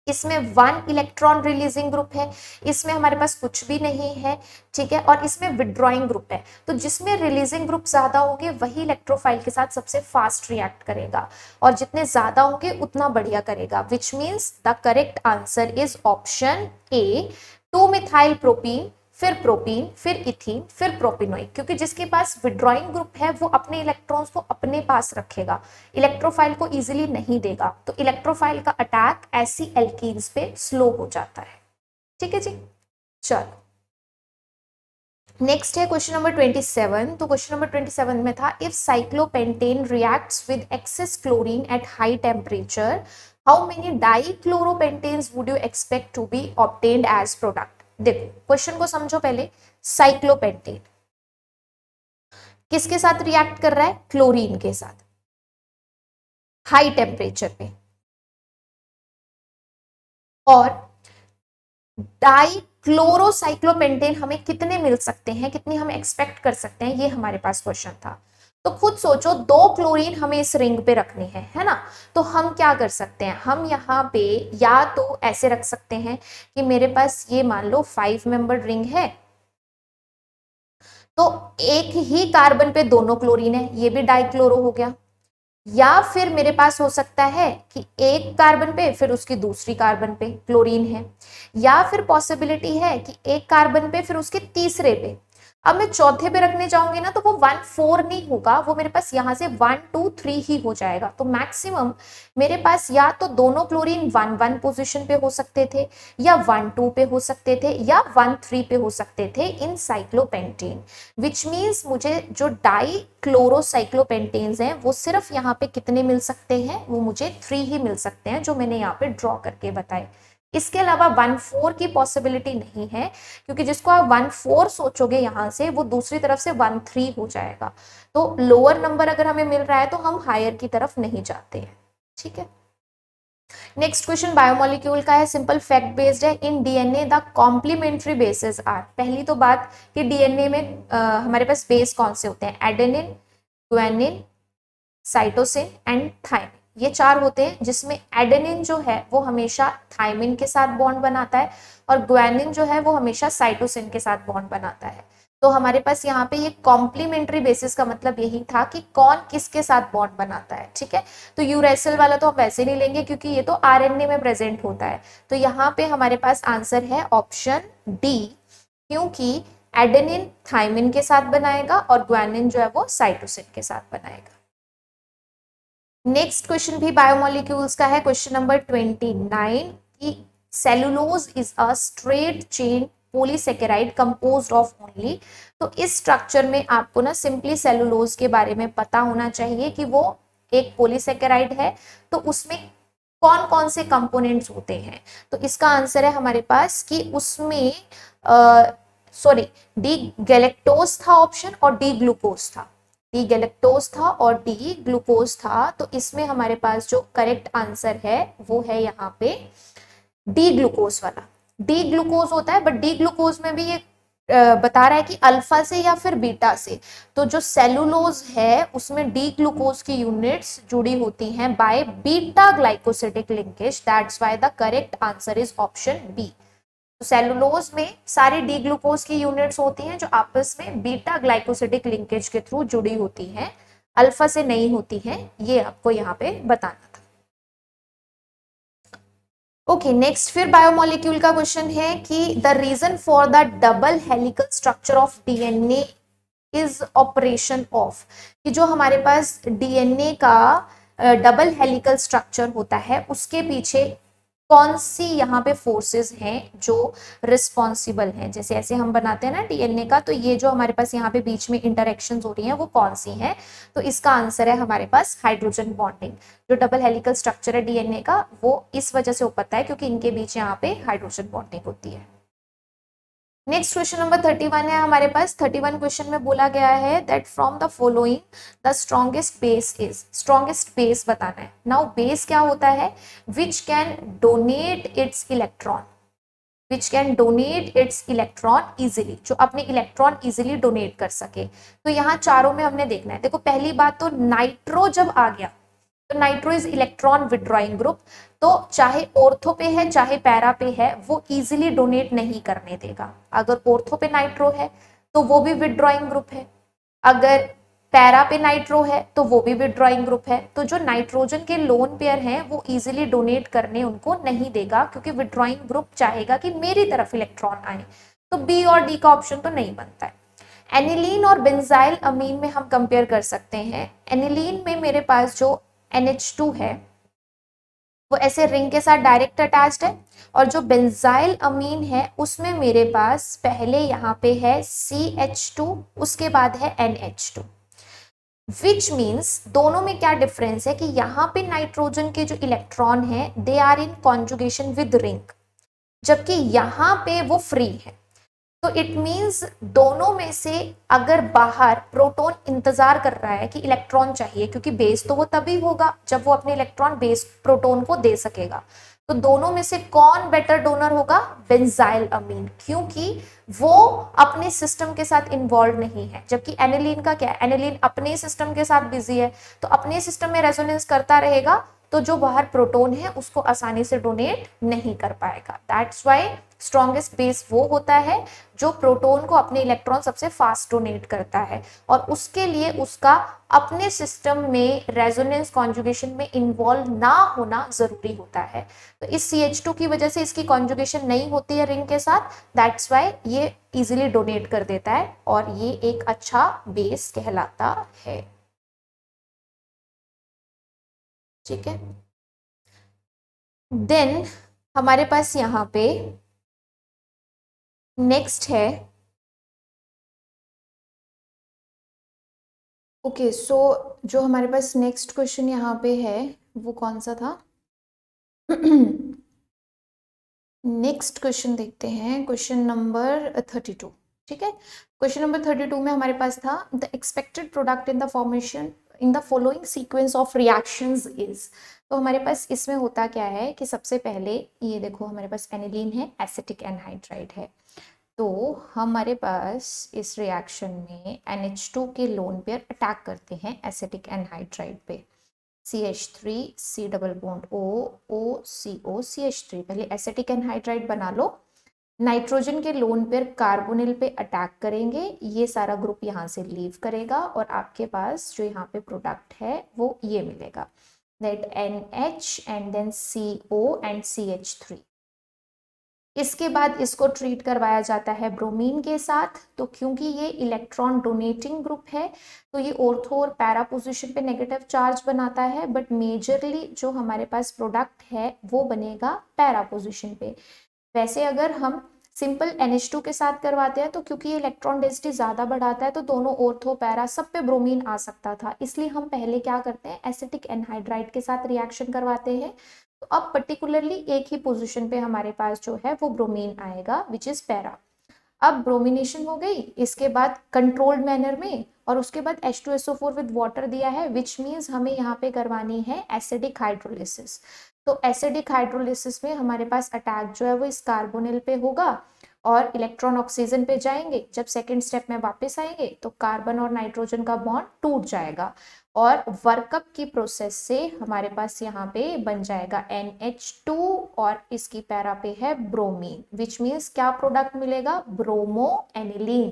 इसमें 1 इलेक्ट्रॉन रिलीजिंग ग्रुप है, इसमें हमारे पास कुछ भी नहीं है, ठीक है, और इसमें विड्रॉइंग ग्रुप है। तो जिसमें रिलीजिंग ग्रुप ज्यादा होंगे वही इलेक्ट्रोफाइल के साथ सबसे फास्ट रिएक्ट करेगा, और जितने ज्यादा होंगे उतना बढ़िया करेगा, which means the correct answer is option A, 2 methyl propene, फिर प्रोपीन, फिर इथीन, फिर प्रोपिनोइक, क्योंकि जिसके पास विड्रॉइंग ग्रुप है वो अपने इलेक्ट्रॉन्स को अपने पास रखेगा, इलेक्ट्रोफाइल को इजीली नहीं देगा, तो इलेक्ट्रोफाइल का अटैक ऐसी एल्कीन्स पे स्लो हो जाता है। ठीक है जी, चलो नेक्स्ट है क्वेश्चन नंबर 27। तो क्वेश्चन नंबर 27 में था, if cyclopentane reacts with excess chlorine at high temperature, how many dichloropentanes would you expect to be obtained as product. देखो क्वेश्चन को समझो पहले, साइक्लोपेंटेन किसके साथ रिएक्ट कर रहा है, क्लोरीन के साथ, हाई टेम्परेचर पे, और डाइक्लोरोसाइक्लोपेंटेन हमें कितने मिल सकते हैं, कितने हम एक्सपेक्ट कर सकते हैं, ये हमारे पास क्वेश्चन था। तो खुद सोचो, 2 क्लोरीन हमें इस रिंग पे रखनी है ना, तो हम क्या कर सकते हैं, हम यहाँ पे या तो ऐसे रख सकते हैं कि मेरे पास ये मान लो 5 मेंबर रिंग है, तो एक ही कार्बन पे दोनों क्लोरीन है, ये भी डाइक्लोरो हो गया, या फिर मेरे पास हो सकता है कि एक कार्बन पे फिर उसकी दूसरी कार्बन पे क्लोरीन है, या फिर पॉसिबिलिटी है कि एक कार्बन पे फिर उसके तीसरे पे। अब मैं चौथे पे रखने जाऊंगी ना तो वो 1 4 नहीं होगा, वो मेरे पास यहां से 1 2 3 ही हो जाएगा। तो मैक्सिमम मेरे पास या तो दोनों क्लोरीन 1 1 पोजीशन पे हो सकते थे, या 1 2 पे हो सकते थे, या 1 3 पे हो सकते थे इन साइक्लोपेंटेन, विच मीन्स मुझे जो डाई क्लोरोसाइक्लोपेंटेन्स हैं वो सिर्फ यहाँ पे कितने मिल सकते हैं, वो मुझे 3 ही मिल सकते हैं, जो मैंने यहाँ पे ड्रॉ करके बताए। इसके अलावा 1 4 की पॉसिबिलिटी नहीं है, क्योंकि जिसको आप 1 4 सोचोगे यहां से, वो दूसरी तरफ से 1 3 हो जाएगा। तो लोअर नंबर अगर हमें मिल रहा है तो हम हायर की तरफ नहीं जाते हैं। ठीक है, नेक्स्ट क्वेश्चन बायोमोलिक्यूल का है, सिंपल फैक्ट बेस्ड है। In DNA the complementary bases are, पहली तो बात कि डीएनए में हमारे पास बेस कौन से होते हैं, adenine, guanine, cytosine and thymine, ये 4 होते हैं, जिसमें एडेनिन जो है वो हमेशा थाइमिन के साथ बॉन्ड बनाता है, और ग्वानिन जो है वो हमेशा साइटोसिन के साथ बॉन्ड बनाता है। तो हमारे पास यहाँ पे ये कॉम्प्लीमेंट्री बेसिस का मतलब यही था कि कौन किसके साथ बॉन्ड बनाता है। ठीक है, तो यूरेसिल वाला तो हम वैसे नहीं लेंगे क्योंकि ये तो आरएनए में प्रेजेंट होता है। तो यहाँ पे हमारे पास आंसर है ऑप्शन डी, क्योंकि एडेनिन थाइमिन के साथ बनाएगा और ग्वानिन जो है वो साइटोसिन के साथ बनाएगा। नेक्स्ट क्वेश्चन भी बायोमोलिक्यूल्स का है, क्वेश्चन नंबर 29 की cellulose is a straight chain polysaccharide composed of only. तो इस स्ट्रक्चर में आपको ना सिंपली सेलुलोज के बारे में पता होना चाहिए कि वो एक पॉलीसेकेराइड है, तो उसमें कौन कौन से कंपोनेंट्स होते हैं। तो इसका आंसर है हमारे पास कि उसमें सॉरी डी गैलेक्टोज था ऑप्शन, और डी ग्लूकोज था, डी गैलेक्टोज था और डी ग्लूकोज था। तो इसमें हमारे पास जो करेक्ट आंसर है वो है यहाँ पे डी ग्लूकोज वाला। डी ग्लूकोज होता है, बट डी ग्लूकोज में भी ये बता रहा है कि अल्फा से या फिर बीटा से। तो जो सेलुलोज है उसमें डी ग्लूकोज की यूनिट्स जुड़ी होती हैं by beta glycosidic linkage, that's why the correct answer is option B. तो सेलुलोज में सारी डी ग्लूकोज की यूनिट्स होती हैं जो आपस में बीटा ग्लाइकोसिडिक लिंकेज के थ्रू जुड़ी होती हैं, अल्फा से नहीं होती हैं, ये आपको यहाँ पे बताना था। ओके, नेक्स्ट फिर बायोमोलिक्यूल का क्वेश्चन है कि the reason for the double helical structure of DNA is operation of, कि जो हमारे पास डीएनए का डबल हेलिकल स्ट्रक्चर होता है उसके पीछे कौन सी यहाँ पे फोर्सेस हैं जो रिस्पॉन्सिबल हैं। जैसे ऐसे हम बनाते हैं ना डीएनए का, तो ये जो हमारे पास यहाँ पे बीच में इंटरेक्शंस हो रही हैं वो कौन सी हैं। तो इसका आंसर है हमारे पास हाइड्रोजन बॉन्डिंग। जो डबल हेलिकल स्ट्रक्चर है डीएनए का वो इस वजह से हो पाता है क्योंकि इनके बीच यहाँ पे हाइड्रोजन बॉन्डिंग होती है। नेक्स्ट क्वेश्चन नंबर 31 है हमारे पास। 31 क्वेश्चन में बोला गया है that from the following the strongest base is, strongest base बताना है। नाउ बेस क्या होता है, which can donate it's electron, which can donate it's electron easily, जो अपने इलेक्ट्रॉन इजिली डोनेट कर सके। तो यहाँ चारों में हमने देखना है। देखो पहली बात तो नाइट्रो जब आ गया तो nitro is electron withdrawing group, तो चाहे ऑर्थो पे है चाहे पैरा पे है वो इजीली डोनेट नहीं करने देगा। अगर ऑर्थो पे नाइट्रो है तो वो भी विड्रॉइंग ग्रुप है, अगर पैरा पे नाइट्रो है तो वो भी विड्रॉइंग ग्रुप है। तो जो नाइट्रोजन के लोन पेयर हैं वो इजीली डोनेट करने उनको नहीं देगा, क्योंकि विड्रॉइंग ग्रुप चाहेगा कि मेरी तरफ इलेक्ट्रॉन आए। तो बी और डी का ऑप्शन तो नहीं बनता है। एनिलीन और बेंजाइल अमीन में हम कंपेयर कर सकते हैं। एनिलीन में मेरे पास जो NH2 है वो ऐसे रिंग के साथ डायरेक्ट अटैच्ड है, और जो बेंजाइल अमीन है उसमें मेरे पास पहले यहाँ पे है CH2, उसके बाद है NH2। विच मीन्स दोनों में क्या डिफरेंस है कि यहाँ पे नाइट्रोजन के जो इलेक्ट्रॉन है they are in conjugation with ring, जबकि यहाँ पे वो फ्री है। तो इट मीन्स दोनों में से अगर बाहर प्रोटॉन इंतजार कर रहा है कि इलेक्ट्रॉन चाहिए, क्योंकि बेस तो वो तभी होगा जब वो अपने इलेक्ट्रॉन बेस प्रोटॉन को दे सकेगा, तो दोनों में से कौन बेटर डोनर होगा? बेंजाइल अमीन, क्योंकि वो अपने सिस्टम के साथ इन्वॉल्व नहीं है। जबकि एनिलीन का क्या है, एनिलीन अपने सिस्टम के साथ बिजी है, तो अपने सिस्टम में रेजोनेंस करता रहेगा, तो जो बाहर प्रोटॉन है उसको आसानी से डोनेट नहीं कर पाएगा। दैट्स वाई स्ट्रॉन्गेस्ट बेस वो होता है जो प्रोटॉन को अपने इलेक्ट्रॉन सबसे फास्ट डोनेट करता है, और उसके लिए उसका अपने सिस्टम में रेजोनेंस कॉन्जुगेशन में इन्वॉल्व ना होना जरूरी होता है। तो इस CH2 की वजह से इसकी कॉन्जुगेशन नहीं होती है रिंग के साथ, दैट्स वाई ये इजीली डोनेट कर देता है और ये एक अच्छा बेस कहलाता है। ठीक है, देन हमारे पास यहाँ पे नेक्स्ट है, ओके सो जो हमारे पास नेक्स्ट क्वेश्चन यहाँ पे है वो कौन सा था? नेक्स्ट क्वेश्चन देखते हैं, क्वेश्चन नंबर 32। ठीक है, क्वेश्चन नंबर 32 में हमारे पास था the expected product in the formation in the following sequence of reactions is. तो हमारे पास इसमें होता क्या है कि सबसे पहले ये देखो हमारे पास एनिलीन है, एसिटिक एनहाइड्राइड है, तो हमारे पास इस रिएक्शन में NH2 के लोन पेयर अटैक करते हैं एसिटिक एनहाइड्राइड पे। CH3 C double bond O O CO CH3, पहले एसिटिक एनहाइड्राइड बना लो। नाइट्रोजन के लोन पेयर कार्बोनिल पे अटैक करेंगे, ये सारा ग्रुप यहाँ से लीव करेगा और आपके पास जो यहाँ पे प्रोडक्ट है वो ये मिलेगा, that NH and then CO and CH3। इसके बाद इसको ट्रीट करवाया जाता है ब्रोमीन के साथ। तो क्योंकि ये इलेक्ट्रॉन डोनेटिंग ग्रुप है तो ये ऑर्थो और पैरा पोजीशन पे नेगेटिव चार्ज बनाता है, बट मेजरली जो हमारे पास प्रोडक्ट है वो बनेगा पैरा पोजीशन पे। वैसे अगर हम सिंपल NH2 के साथ करवाते हैं तो क्योंकि ये इलेक्ट्रॉन डेंसिटी ज्यादा बढ़ाता है तो दोनों ऑर्थो पैरा सब पे ब्रोमीन आ सकता था, इसलिए हम पहले क्या करते हैं एसिटिक एनहाइड्राइड के साथ रिएक्शन करवाते हैं। तो अब पर्टिकुलरली एक ही पोजीशन पे हमारे पास जो है वो ब्रोमीन आएगा विच इज पैरा। अब ब्रोमिनेशन हो गई, इसके बाद कंट्रोल्ड मैनर में, और उसके बाद H2SO4 विद वाटर दिया है, विच मीन्स हमें यहाँ पे करवानी है एसिडिक हाइड्रोलिसिस। तो एसिडिक हाइड्रोलिसिस में हमारे पास अटैक जो है वो इस कार्बोनिल पे होगा और इलेक्ट्रॉन ऑक्सीजन पे जाएंगे। जब सेकेंड स्टेप में वापस आएंगे तो कार्बन और नाइट्रोजन का बॉन्ड टूट जाएगा और वर्कअप की प्रोसेस से हमारे पास यहाँ पे बन जाएगा NH2 और इसकी पैरा पे है ब्रोमीन, विच मीन्स क्या प्रोडक्ट मिलेगा? Bromo aniline.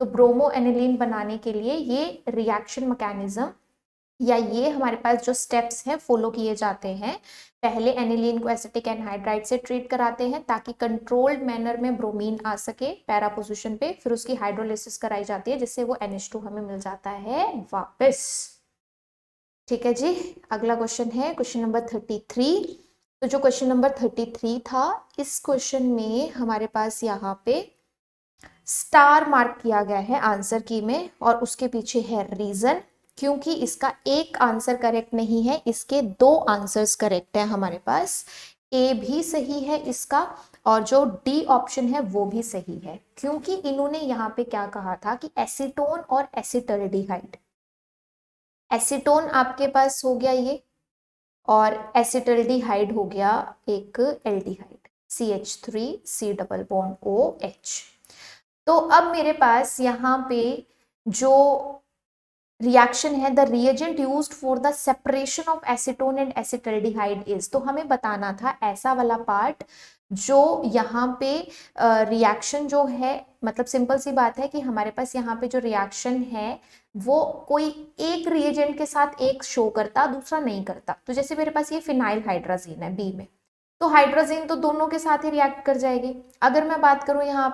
तो ब्रोमो एनिलीन बनाने के लिए ये रिएक्शन मैकेनिज्म या ये हमारे पास जो स्टेप्स हैं फॉलो किए जाते हैं। पहले एनिलीन को एसिटिक एनहाइड्राइड से ट्रीट कराते हैं ताकि कंट्रोल्ड मैनर में ब्रोमीन आ सके पैरा पोजीशन पे, फिर उसकी हाइड्रोलिसिस कराई जाती है जिससे वो NH2 हमें मिल जाता है वापस। ठीक है जी, अगला क्वेश्चन है क्वेश्चन नंबर 33। तो जो क्वेश्चन नंबर 33 था इस क्वेश्चन में हमारे पास यहाँ पे स्टार मार्क किया गया है आंसर की में, और उसके पीछे है रीजन, क्योंकि इसका एक आंसर करेक्ट नहीं है, इसके दो आंसर्स करेक्ट है हमारे पास। ए भी सही है इसका और जो डी ऑप्शन है वो भी सही है, क्योंकि इन्होंने यहाँ पे क्या कहा था कि एसीटोन और एसिटल्डिहाइड, एसीटोन आपके पास हो गया ये और एसिटल्डिहाइड हो गया एक aldehyde CH3 C double bond OH। तो अब मेरे पास यहाँ पे जो रिएक्शन है the reagent used for the separation of acetone and acetaldehyde is, तो हमें बताना था ऐसा वाला पार्ट जो यहाँ पे रिएक्शन जो है, मतलब सिंपल सी बात है कि हमारे पास यहाँ पे जो रिएक्शन है वो कोई एक रिएजेंट के साथ एक शो करता, दूसरा नहीं करता। तो जैसे मेरे पास ये फिनाइल हाइड्राजीन है बी में, तो हाइड्रोजन तो दोनों के साथ ही रिएक्ट कर जाएगी। अगर मैं बात करूं यहाँ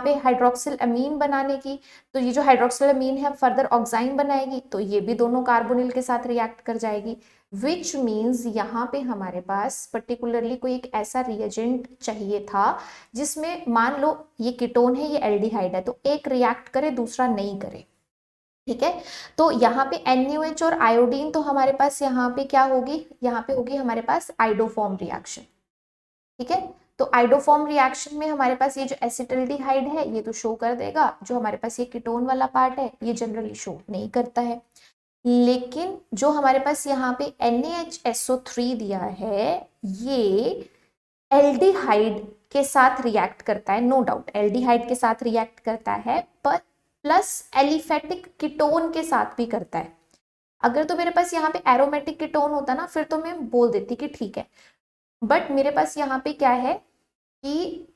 पे हाइड्रोक्सिल अमीन बनाने की, तो ये जो हाइड्रोक्सिल अमीन है फर्दर ऑक्साइन बनाएगी, तो ये भी दोनों कार्बोनिल के साथ रिएक्ट कर जाएगी। विच मीन्स यहाँ पे हमारे पास पर्टिकुलरली कोई एक ऐसा रिएजेंट चाहिए था जिसमें मान लो ये कीटोन है, ये एल्डिहाइड है, तो एक रिएक्ट करे दूसरा नहीं करे। ठीक है, तो यहाँ पे NaOH और आयोडीन, तो हमारे पास यहाँ पे क्या होगी, यहाँ पे होगी हमारे पास आइडोफॉर्म रिएक्शन। ठीक है, तो आइडोफॉर्म रिएक्शन में हमारे पास ये जो एसिटल्डिहाइड है ये तो शो कर देगा, जो हमारे पास ये कीटोन वाला पार्ट है ये जनरली शो नहीं करता है। लेकिन जो हमारे पास यहाँ पे NaHSO3 दिया है ये एल्डिहाइड के साथ रिएक्ट करता है, नो डाउट एल्डिहाइड के साथ रिएक्ट करता है, पर प्लस एलिफेटिक कीटोन के साथ भी करता है। अगर तो मेरे पास यहाँ पे एरोमेटिक कीटोन होता ना फिर तो मैं बोल देती कि ठीक है, बट मेरे पास यहाँ पे क्या है कि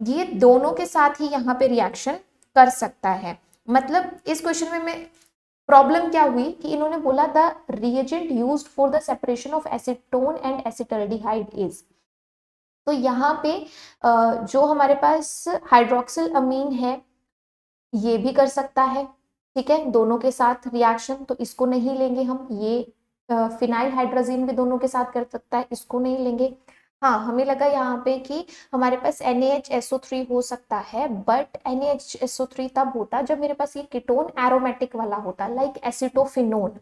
ये दोनों के साथ ही यहाँ पे रिएक्शन कर सकता है। मतलब इस क्वेश्चन में मैं प्रॉब्लम क्या हुई कि इन्होंने बोला the reagent used for the separation of acetone and acetaldehyde is, तो यहाँ पे जो हमारे पास हाइड्रोक्सिल अमीन है ये भी कर सकता है। ठीक है, दोनों के साथ रिएक्शन, तो इसको नहीं लेंगे हम। ये फिनाइल हाइड्रोजन भी दोनों के साथ कर सकता है, इसको नहीं लेंगे। हाँ, हमें लगा यहाँ पे कि हमारे पास NaHSO3 हो सकता है, बट NaHSO3 तब होता जब मेरे पास ये कीटोन एरोमेटिक वाला होता, लाइक एसिटोफिनोन।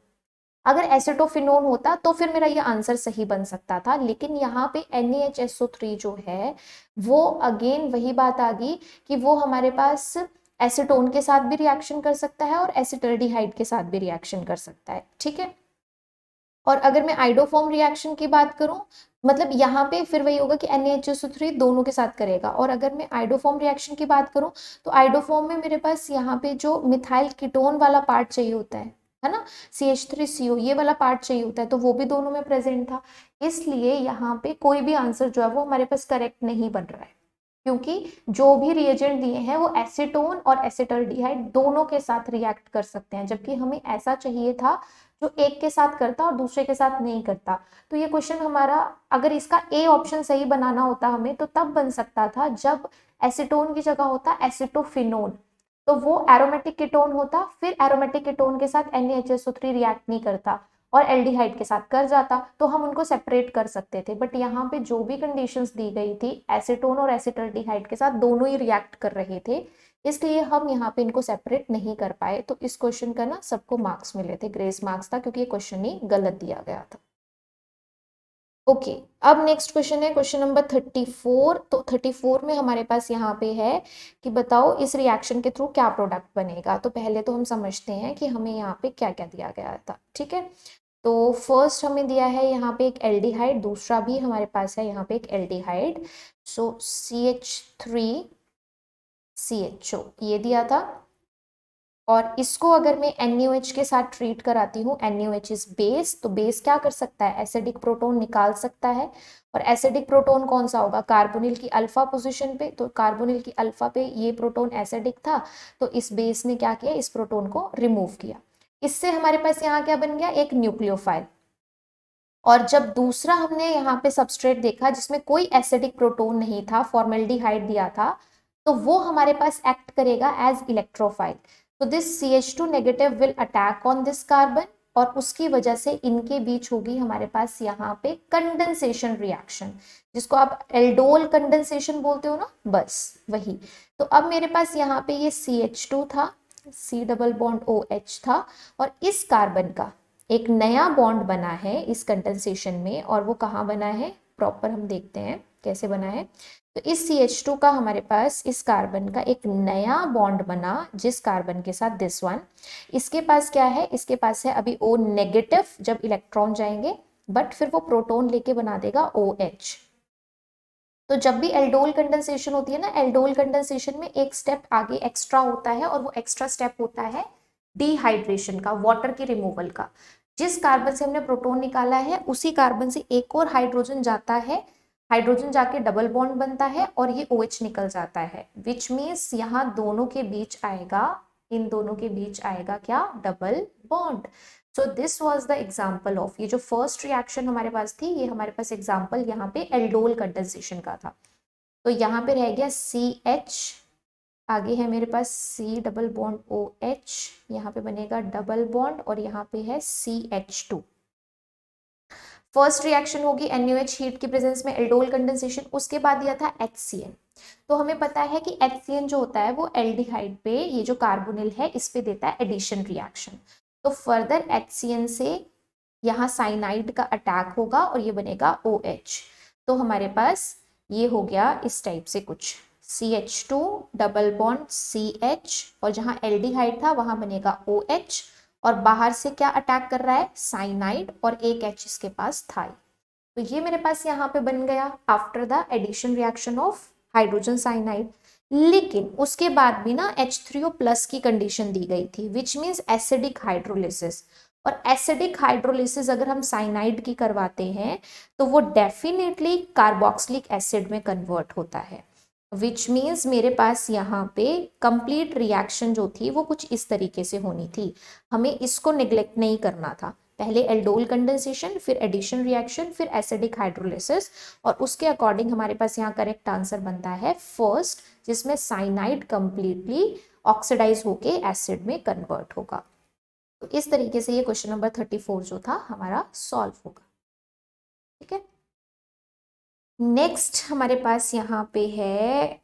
अगर एसिटोफिनोन होता तो फिर मेरा ये आंसर सही बन सकता था, लेकिन यहाँ पे NaHSO3 जो है वो अगेन वही बात आ गई कि वो हमारे पास एसीटोन के साथ भी रिएक्शन कर सकता है और एसिटल्डिहाइड के साथ भी रिएक्शन कर सकता है। ठीक है, और अगर मैं आइडोफॉर्म रिएक्शन की बात करूं, मतलब यहाँ पे फिर वही होगा कि NaHSO3 दोनों के साथ करेगा। और अगर मैं आइडोफॉर्म रिएक्शन की बात करूं तो आइडोफॉर्म में मेरे पास यहाँ पे जो मिथाइल कीटोन वाला पार्ट चाहिए होता है ना, CH3CO ये वाला पार्ट चाहिए होता है, तो वो भी दोनों में प्रेजेंट था। इसलिए यहाँ पे कोई भी आंसर जो है वो हमारे पास करेक्ट नहीं बन रहा है, क्योंकि जो भी रिएजेंट दिए हैं वो एसीटोन और एसिटल्डिहाइड दोनों के साथ रिएक्ट कर सकते हैं, जबकि हमें ऐसा चाहिए था जो एक के साथ करता और दूसरे के साथ नहीं करता। तो ये क्वेश्चन हमारा, अगर इसका ए ऑप्शन सही बनाना होता हमें, तो तब बन सकता था जब एसीटोन की जगह होता एसिटोफिनोन, तो वो एरोमेटिक कीटोन होता, फिर एरोमेटिक कीटोन के साथ NaHSO3 रिएक्ट नहीं करता और एल्डिहाइड के साथ कर जाता, तो हम उनको सेपरेट कर सकते थे। बट यहाँ पे जो भी कंडीशंस दी गई थी एसीटोन और एसिटल्डिहाइड के साथ दोनों ही रिएक्ट कर रहे थे, इसलिए हम यहाँ पे इनको सेपरेट नहीं कर पाए। तो इस क्वेश्चन का ना सबको मार्क्स मिले थे, ग्रेस मार्क्स था, क्योंकि ये क्वेश्चन ही गलत दिया गया था। ओके, अब नेक्स्ट क्वेश्चन है क्वेश्चन नंबर 34। तो 34 में हमारे पास यहाँ पे है कि बताओ इस रिएक्शन के थ्रू क्या प्रोडक्ट बनेगा। तो पहले तो हम समझते हैं कि हमें यहाँ पे क्या क्या दिया गया था। ठीक है, तो फर्स्ट हमें दिया है यहाँ पे एक एल्डिहाइड, दूसरा भी हमारे पास है यहाँ पे एक एल्डिहाइड, सो CH3CHO ये दिया था। और इसको अगर मैं NaOH के साथ ट्रीट कराती हूँ, NaOH इज बेस, तो बेस क्या कर सकता है, एसिडिक प्रोटोन निकाल सकता है। और एसिडिक प्रोटोन कौन सा होगा, कार्बोनिल की अल्फा पोजीशन पे, तो कार्बोनिल की अल्फा पे ये प्रोटोन एसिडिक था, तो इस बेस ने क्या किया, इस प्रोटोन को रिमूव किया। इससे हमारे पास यहाँ क्या बन गया, एक न्यूक्लियोफाइल। और जब दूसरा हमने यहाँ पे सबस्ट्रेट देखा जिसमें कोई एसिडिक प्रोटोन नहीं था, फॉर्मेल्डिहाइड दिया था, तो वो हमारे पास एक्ट करेगा एज इलेक्ट्रोफाइल। तो this CH2 negative will attack on this carbon, और उसकी वजह से इनके बीच होगी हमारे पास यहाँ पे कंडेंसेशन रिएक्शन, जिसको आप एल्डोल कंडेंसेशन बोलते हो ना, बस वही। तो अब मेरे पास यहाँ पे ये CH2 था, C डबल बॉन्ड OH था, और इस कार्बन का एक नया बॉन्ड बना है इस कंडेंसेशन में, और वो कहाँ बना है, प्रॉपर हम देखते हैं कैसे बना है। तो इस CH2 का हमारे पास इस कार्बन का एक नया बॉन्ड बना, जिस कार्बन के साथ दिस वन, इसके पास क्या है, इसके पास है अभी O नेगेटिव, जब इलेक्ट्रॉन जाएंगे, बट फिर वो प्रोटोन लेके बना देगा OH। तो जब भी एल्डोल कंडेंसेशन होती है ना, एल्डोल कंडेंसेशन में एक स्टेप आगे एक्स्ट्रा होता है, और वो एक्स्ट्रा स्टेप होता है डिहाइड्रेशन का, वाटर के रिमूवल का। जिस कार्बन से हमने प्रोटॉन निकाला है उसी कार्बन से एक और हाइड्रोजन जाता है, हाइड्रोजन जाके डबल बॉन्ड बनता है और ये OH निकल जाता है, विच मीन्स यहाँ दोनों के बीच आएगा, इन दोनों के बीच आएगा क्या, double bond. So this was the example of, ये जो फर्स्ट रिएक्शन हमारे पास थी, ये हमारे पास एग्जांपल यहाँ पे एल्डोल कंडेंसेशन का था। तो यहाँ पे रह गया CH, आगे है मेरे पास C डबल बॉन्ड OH, यहाँ पे बनेगा डबल बॉन्ड और यहाँ पे है CH2। फर्स्ट रिएक्शन होगी NaOH हीट की प्रेजेंस में एल्डोल कंडेंसेशन, उसके बाद दिया था HCN। तो हमें पता है कि HCN जो होता है वो एल्डिहाइड पे, ये जो कार्बोनिल है इस पे देता है एडिशन रिएक्शन। तो फर्दर HCN से यहाँ साइनाइड का अटैक होगा और ये बनेगा OH। तो हमारे पास ये हो गया इस टाइप से कुछ, CH2 डबल बॉन्ड CH और जहाँ एल्डिहाइड था वहां बनेगा OH और बाहर से क्या अटैक कर रहा है, साइनाइड, और एक H इसके पास था। तो ये मेरे पास यहाँ पे बन गया after the addition reaction of hydrogen cyanide. लेकिन उसके बाद भी ना H3O+ की कंडीशन दी गई थी, विच मीन्स एसिडिक हाइड्रोलिसिस। और एसिडिक हाइड्रोलिसिस अगर हम साइनाइड की करवाते हैं तो वो डेफिनेटली कार्बोक्सिलिक एसिड में कन्वर्ट होता है, विच मीन्स मेरे पास यहाँ पे कंप्लीट रिएक्शन जो थी वो कुछ इस तरीके से होनी थी। हमें इसको निग्लेक्ट नहीं करना था, पहले एल्डोल कंडेंसेशन, फिर एडिशन रिएक्शन, फिर एसिडिक हाइड्रोलिसिस, और उसके अकॉर्डिंग हमारे पास यहाँ करेक्ट आंसर बनता है फर्स्ट, जिसमें साइनाइड कंप्लीटली ऑक्सीडाइज होके एसिड में कन्वर्ट होगा। तो इस तरीके से ये क्वेश्चन नंबर 34 जो था हमारा सॉल्व होगा। ठीक है, नेक्स्ट हमारे पास यहाँ पे है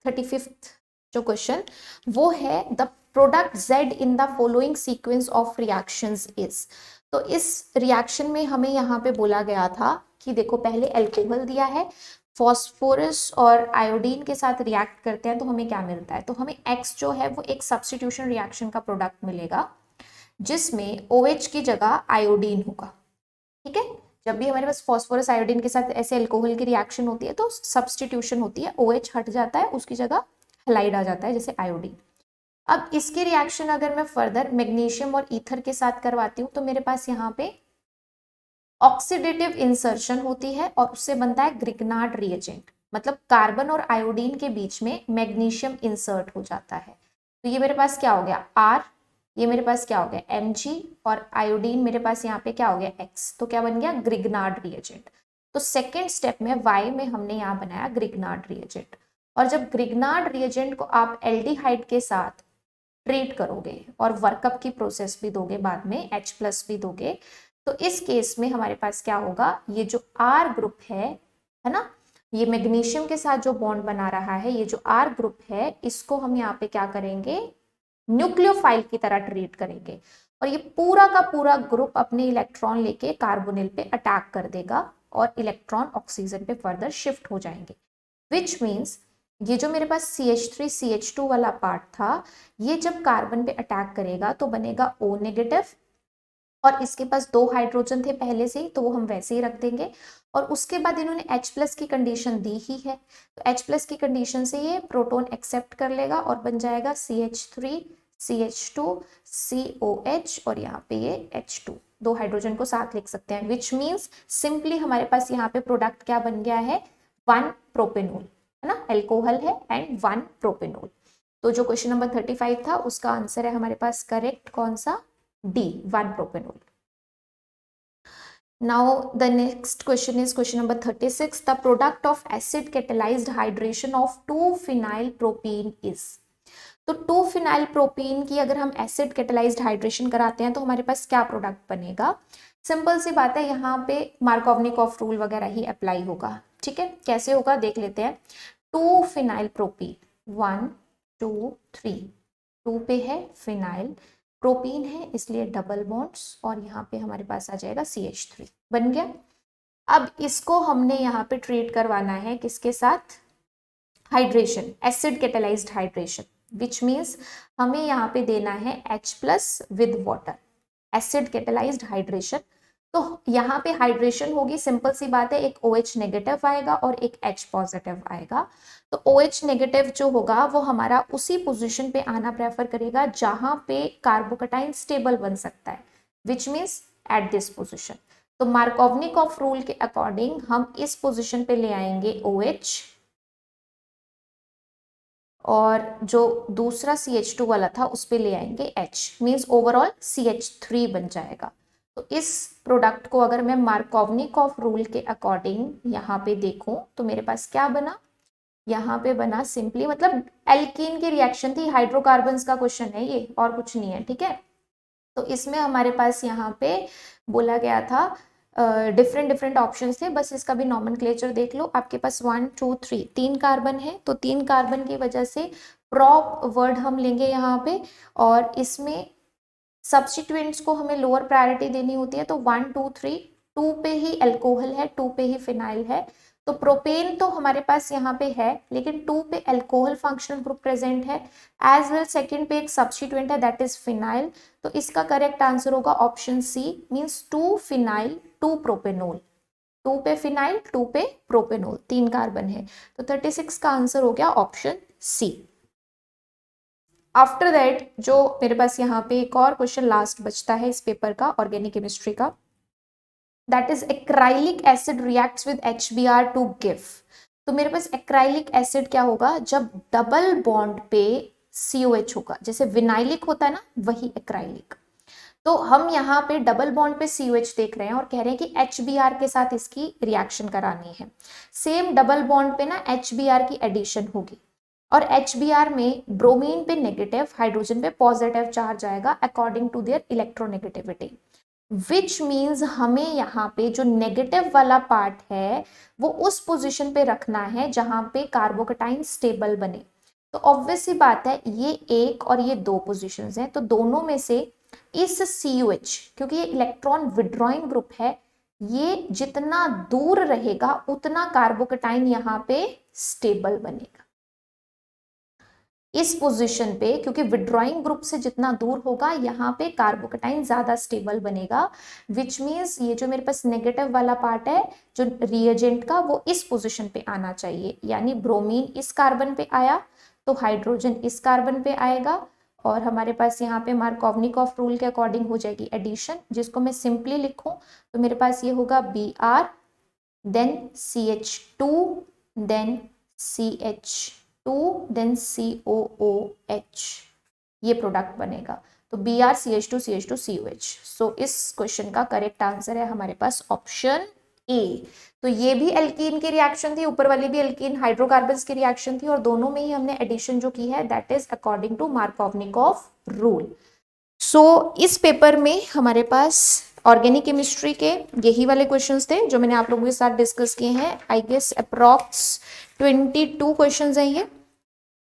35th जो क्वेश्चन, वो है the product Z in the following sequence of reactions is. तो इस रिएक्शन में हमें यहाँ पे बोला गया था कि देखो पहले अल्कोहल दिया है, फॉस्फोरस और आयोडीन के साथ रिएक्ट करते हैं तो हमें क्या मिलता है, तो हमें X जो है वो एक सब्स्टिट्यूशन रिएक्शन का प्रोडक्ट मिलेगा जिसमें OH की जगह आयोडीन होगा। ठीक है, जब भी हमारे पास फॉस्फोरस आयोडीन के साथ ऐसे अल्कोहल की रिएक्शन होती है तो सब्स्टिट्यूशन होती है, OH हट जाता है, उसकी जगह हैलाइड आ जाता है जैसे आयोडीन। अब इसकी रिएक्शन अगर मैं फर्दर मैग्नीशियम और ईथर के साथ करवाती हूँ तो मेरे पास यहाँ पे ऑक्सीडेटिव इंसर्शन होती है और उससे बनता है ग्रिग्नार्ड रिएजेंट, मतलब कार्बन और आयोडीन के बीच में मैग्नीशियम इंसर्ट हो जाता है। तो ये मेरे पास क्या हो गया R, ये मेरे पास क्या हो गया Mg, और आयोडीन मेरे पास यहाँ पे क्या हो गया X, तो क्या बन गया ग्रिग्नार्ड रिएजेंट। तो सेकेंड स्टेप में Y में हमने यहाँ बनाया ग्रिग्नार्ड रिएजेंट, और जब ग्रिग्नार्ड रिएजेंट को आप एल्डिहाइड के साथ ट्रीट करोगे और वर्कअप की प्रोसेस भी दोगे, बाद में H+ भी दोगे, तो इस केस में हमारे पास क्या होगा, ये जो R ग्रुप है ना, ये मैग्नीशियम के साथ जो बॉन्ड बना रहा है, ये जो R ग्रुप है, इसको हम यहाँ पे क्या करेंगे, न्यूक्लियोफाइल की तरह ट्रीट करेंगे, और ये पूरा का पूरा ग्रुप अपने इलेक्ट्रॉन लेके कार्बोनिल पे अटैक कर देगा और इलेक्ट्रॉन ऑक्सीजन पे फर्दर शिफ्ट हो जाएंगे, विच मीन्स ये जो मेरे पास CH3 CH2 वाला पार्ट था, ये जब कार्बन पे अटैक करेगा तो बनेगा O-, और इसके पास 2 हाइड्रोजन थे पहले से ही तो वो हम वैसे ही रख देंगे, और उसके बाद इन्होंने H+ की कंडीशन दी ही है, तो H+ की कंडीशन से ये प्रोटॉन एक्सेप्ट कर लेगा और बन जाएगा CH3 CH2 COH, और यहाँ पे ये H2, 2 हाइड्रोजन को साथ लिख सकते हैं, विच मीन्स सिंपली हमारे पास यहाँ पे प्रोडक्ट क्या बन गया है, 1 प्रोपेनॉल, है ना, अल्कोहल है एंड 1 प्रोपेनॉल। तो जो क्वेश्चन नंबर 35 था उसका आंसर है हमारे पास करेक्ट कौन सा, D, 1 propanol. Now the next question is question number 36. The product of acid catalyzed hydration of 2-phenylpropene is. तो 2-phenylpropene की अगर हम एसिड कैटेलाइज्ड हाइड्रेशन कराते हैं तो हमारे पास क्या प्रोडक्ट बनेगा, सिंपल सी बात है, यहाँ पे मार्कोवनिकॉफ रूल वगैरह ही अप्लाई होगा। ठीक है, कैसे होगा देख लेते हैं। 2-phenylpropene, 1 2 3, 2 पे है फिनाइल, प्रोपीन है इसलिए डबल बॉन्ड्स, और यहाँ पे हमारे पास आ जाएगा CH3, बन गया। अब इसको हमने यहाँ पे ट्रीट करवाना है किसके साथ, हाइड्रेशन, एसिड कैटेलाइज्ड हाइड्रेशन, विच मीन्स हमें यहाँ पे देना है H+ with water, acid catalysed hydration. तो यहाँ पे हाइड्रेशन होगी, सिंपल सी बात है, एक OH नेगेटिव आएगा और एक H पॉजिटिव आएगा। तो OH नेगेटिव जो होगा वो हमारा उसी पोजीशन पे आना प्रेफर करेगा जहां पे कार्बोकटाइन स्टेबल बन सकता है, which means at this position. तो मार्कोवनिकॉफ रूल के अकॉर्डिंग हम इस पोजीशन पे ले आएंगे OH, और जो दूसरा CH2 वाला था उस पे ले आएंगे H, मीन्स ओवरऑल CH3 बन जाएगा। तो इस प्रोडक्ट को अगर मैं मार्कोवनिकॉफ रूल के अकॉर्डिंग यहाँ पे देखूं तो मेरे पास क्या बना, यहाँ पे बना सिंपली, मतलब एल्कीन की रिएक्शन थी, हाइड्रोकार्बन्स का क्वेश्चन है ये, और कुछ नहीं है, ठीक है। तो इसमें हमारे पास यहाँ पे बोला गया था डिफरेंट डिफरेंट ऑप्शंस थे, बस इसका भी नॉमेनक्लेचर देख लो। आपके पास 1 2 3 तीन कार्बन है, तो 3 कार्बन की वजह से प्रॉप वर्ड हम लेंगे यहाँ पे, और इसमें सब्स्टिट्यूएंट्स को हमें लोअर प्रायोरिटी देनी होती है। तो 1 2 3, 2 पे ही अल्कोहल है, 2 पे ही फिनाइल है, तो प्रोपेन तो हमारे पास यहाँ पे है, लेकिन 2 पे अल्कोहल फंक्शनल ग्रुप प्रेजेंट है, एज वेल सेकंड पे एक सब्स्टिट्यूएंट है दैट इज फिनाइल। तो इसका करेक्ट आंसर होगा option C, means 2 phenyl 2 propanol. 2 पे फिनाइल 2 पे प्रोपेनोल, 3 कार्बन है, तो 36 का आंसर हो गया ऑप्शन सी। आफ्टर दैट जो मेरे पास यहाँ पे एक और क्वेश्चन लास्ट बचता है इस पेपर का, ऑर्गेनिक केमिस्ट्री का, that is acrylic acid reacts with HBr to give. तो मेरे पास एक्राइलिक एसिड क्या होगा, जब डबल बॉन्ड पे COH होगा, जैसे विनाइलिक होता है ना, वही एक्राइलिक। तो हम यहाँ पे डबल बॉन्ड पे COH देख रहे हैं और कह रहे हैं कि HBr के साथ इसकी रिएक्शन करानी है। सेम डबल बॉन्ड पे ना HBr की एडिशन होगी, और HBr में ब्रोमीन पे नेगेटिव, हाइड्रोजन पे पॉजिटिव चार्ज आएगा according to their electronegativity, which means हमें यहाँ पे जो नेगेटिव वाला पार्ट है वो उस पोजीशन पे रखना है जहां पे कार्बोकटाइन स्टेबल बने। तो ऑब्वियस सी बात है, ये एक और ये दो पोजीशंस हैं, तो दोनों में से इस COH, क्योंकि ये इलेक्ट्रॉन विड्रॉइंग ग्रुप है, ये जितना दूर रहेगा उतना कार्बोकटाइन यहाँ पे स्टेबल बनेगा। इस पोजीशन पे, क्योंकि विड्रॉइंग ग्रुप से जितना दूर होगा यहाँ पे कार्बोकटाइन ज्यादा स्टेबल बनेगा, विच मीन्स ये जो मेरे पास नेगेटिव वाला पार्ट है जो रिएजेंट का, वो इस पोजीशन पे आना चाहिए, यानी ब्रोमीन इस कार्बन पे आया तो हाइड्रोजन इस कार्बन पे आएगा, और हमारे पास यहाँ पे मार्कोवनिकॉफ रूल के अकॉर्डिंग हो जाएगी एडिशन, जिसको मैं सिंपली लिखूं तो मेरे पास ये होगा Br, then CH2, then CH2, then COOH, ये प्रोडक्ट बनेगा। तो Br CH2 CH2 COH। सो इस क्वेश्चन का करेक्ट आंसर है हमारे पास ऑप्शन ए। तो ये भी एल्कीन की रिएक्शन थी, ऊपर वाली भी एल्कीन हाइड्रोकार्बन्स की रिएक्शन थी, और दोनों में ही हमने एडिशन जो की है that is according to Markovnikov rule. So इस पेपर में हमारे पास ऑर्गेनिक केमिस्ट्री के यही वाले क्वेश्चंस थे जो मैंने आप लोगों के साथ डिस्कस किए हैं। आई गेस अप्रॉक्स 22 क्वेश्चंस हैं ये,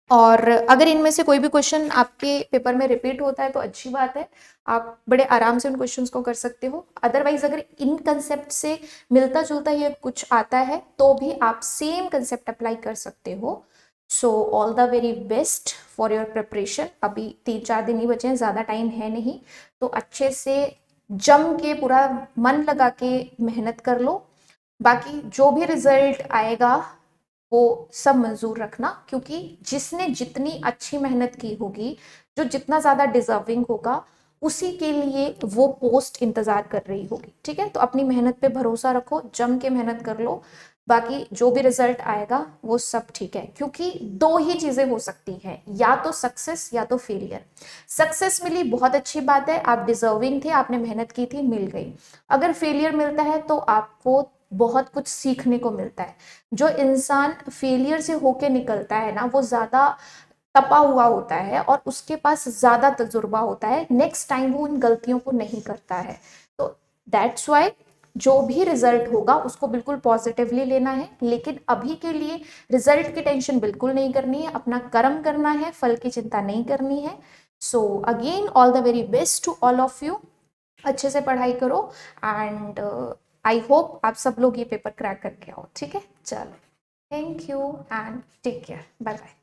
और अगर इनमें से कोई भी क्वेश्चन आपके पेपर में रिपीट होता है तो अच्छी बात है, आप बड़े आराम से उन क्वेश्चंस को कर सकते हो। अदरवाइज अगर इन कंसेप्ट से मिलता जुलता ये कुछ आता है तो भी आप सेम कंसेप्ट अप्लाई कर सकते हो। So all the very best for your preparation. अभी 3-4 दिन ही बचे हैं, ज़्यादा टाइम है नहीं, तो अच्छे से जम के पूरा मन लगा के मेहनत कर लो। बाकी जो भी रिजल्ट आएगा वो सब मंजूर रखना, क्योंकि जिसने जितनी अच्छी मेहनत की होगी, जो जितना ज़्यादा डिजर्विंग होगा, उसी के लिए वो पोस्ट इंतज़ार कर रही होगी, ठीक है। तो अपनी मेहनत पे भरोसा रखो, जम के मेहनत कर लो, बाकी जो भी रिजल्ट आएगा वो सब ठीक है, क्योंकि दो ही चीज़ें हो सकती हैं, या तो सक्सेस या तो फेलियर। सक्सेस मिली बहुत अच्छी बात है, आप डिजर्विंग थे, आपने मेहनत की थी, मिल गई। अगर फेलियर मिलता है तो आपको बहुत कुछ सीखने को मिलता है। जो इंसान फेलियर से होके निकलता है ना, वो ज़्यादा तपा हुआ होता है और उसके पास ज़्यादा तजुर्बा होता है, नेक्स्ट टाइम वो उन गलतियों को नहीं करता है। तो दैट्स वाई जो भी रिजल्ट होगा उसको बिल्कुल पॉजिटिवली लेना है, लेकिन अभी के लिए रिजल्ट की टेंशन बिल्कुल नहीं करनी है, अपना कर्म करना है, फल की चिंता नहीं करनी है। So again all the very best to all of you. अच्छे से पढ़ाई करो, एंड आई होप आप सब लोग ये पेपर क्रैक करके आओ, ठीक है। चलो, thank you and take care, bye bye.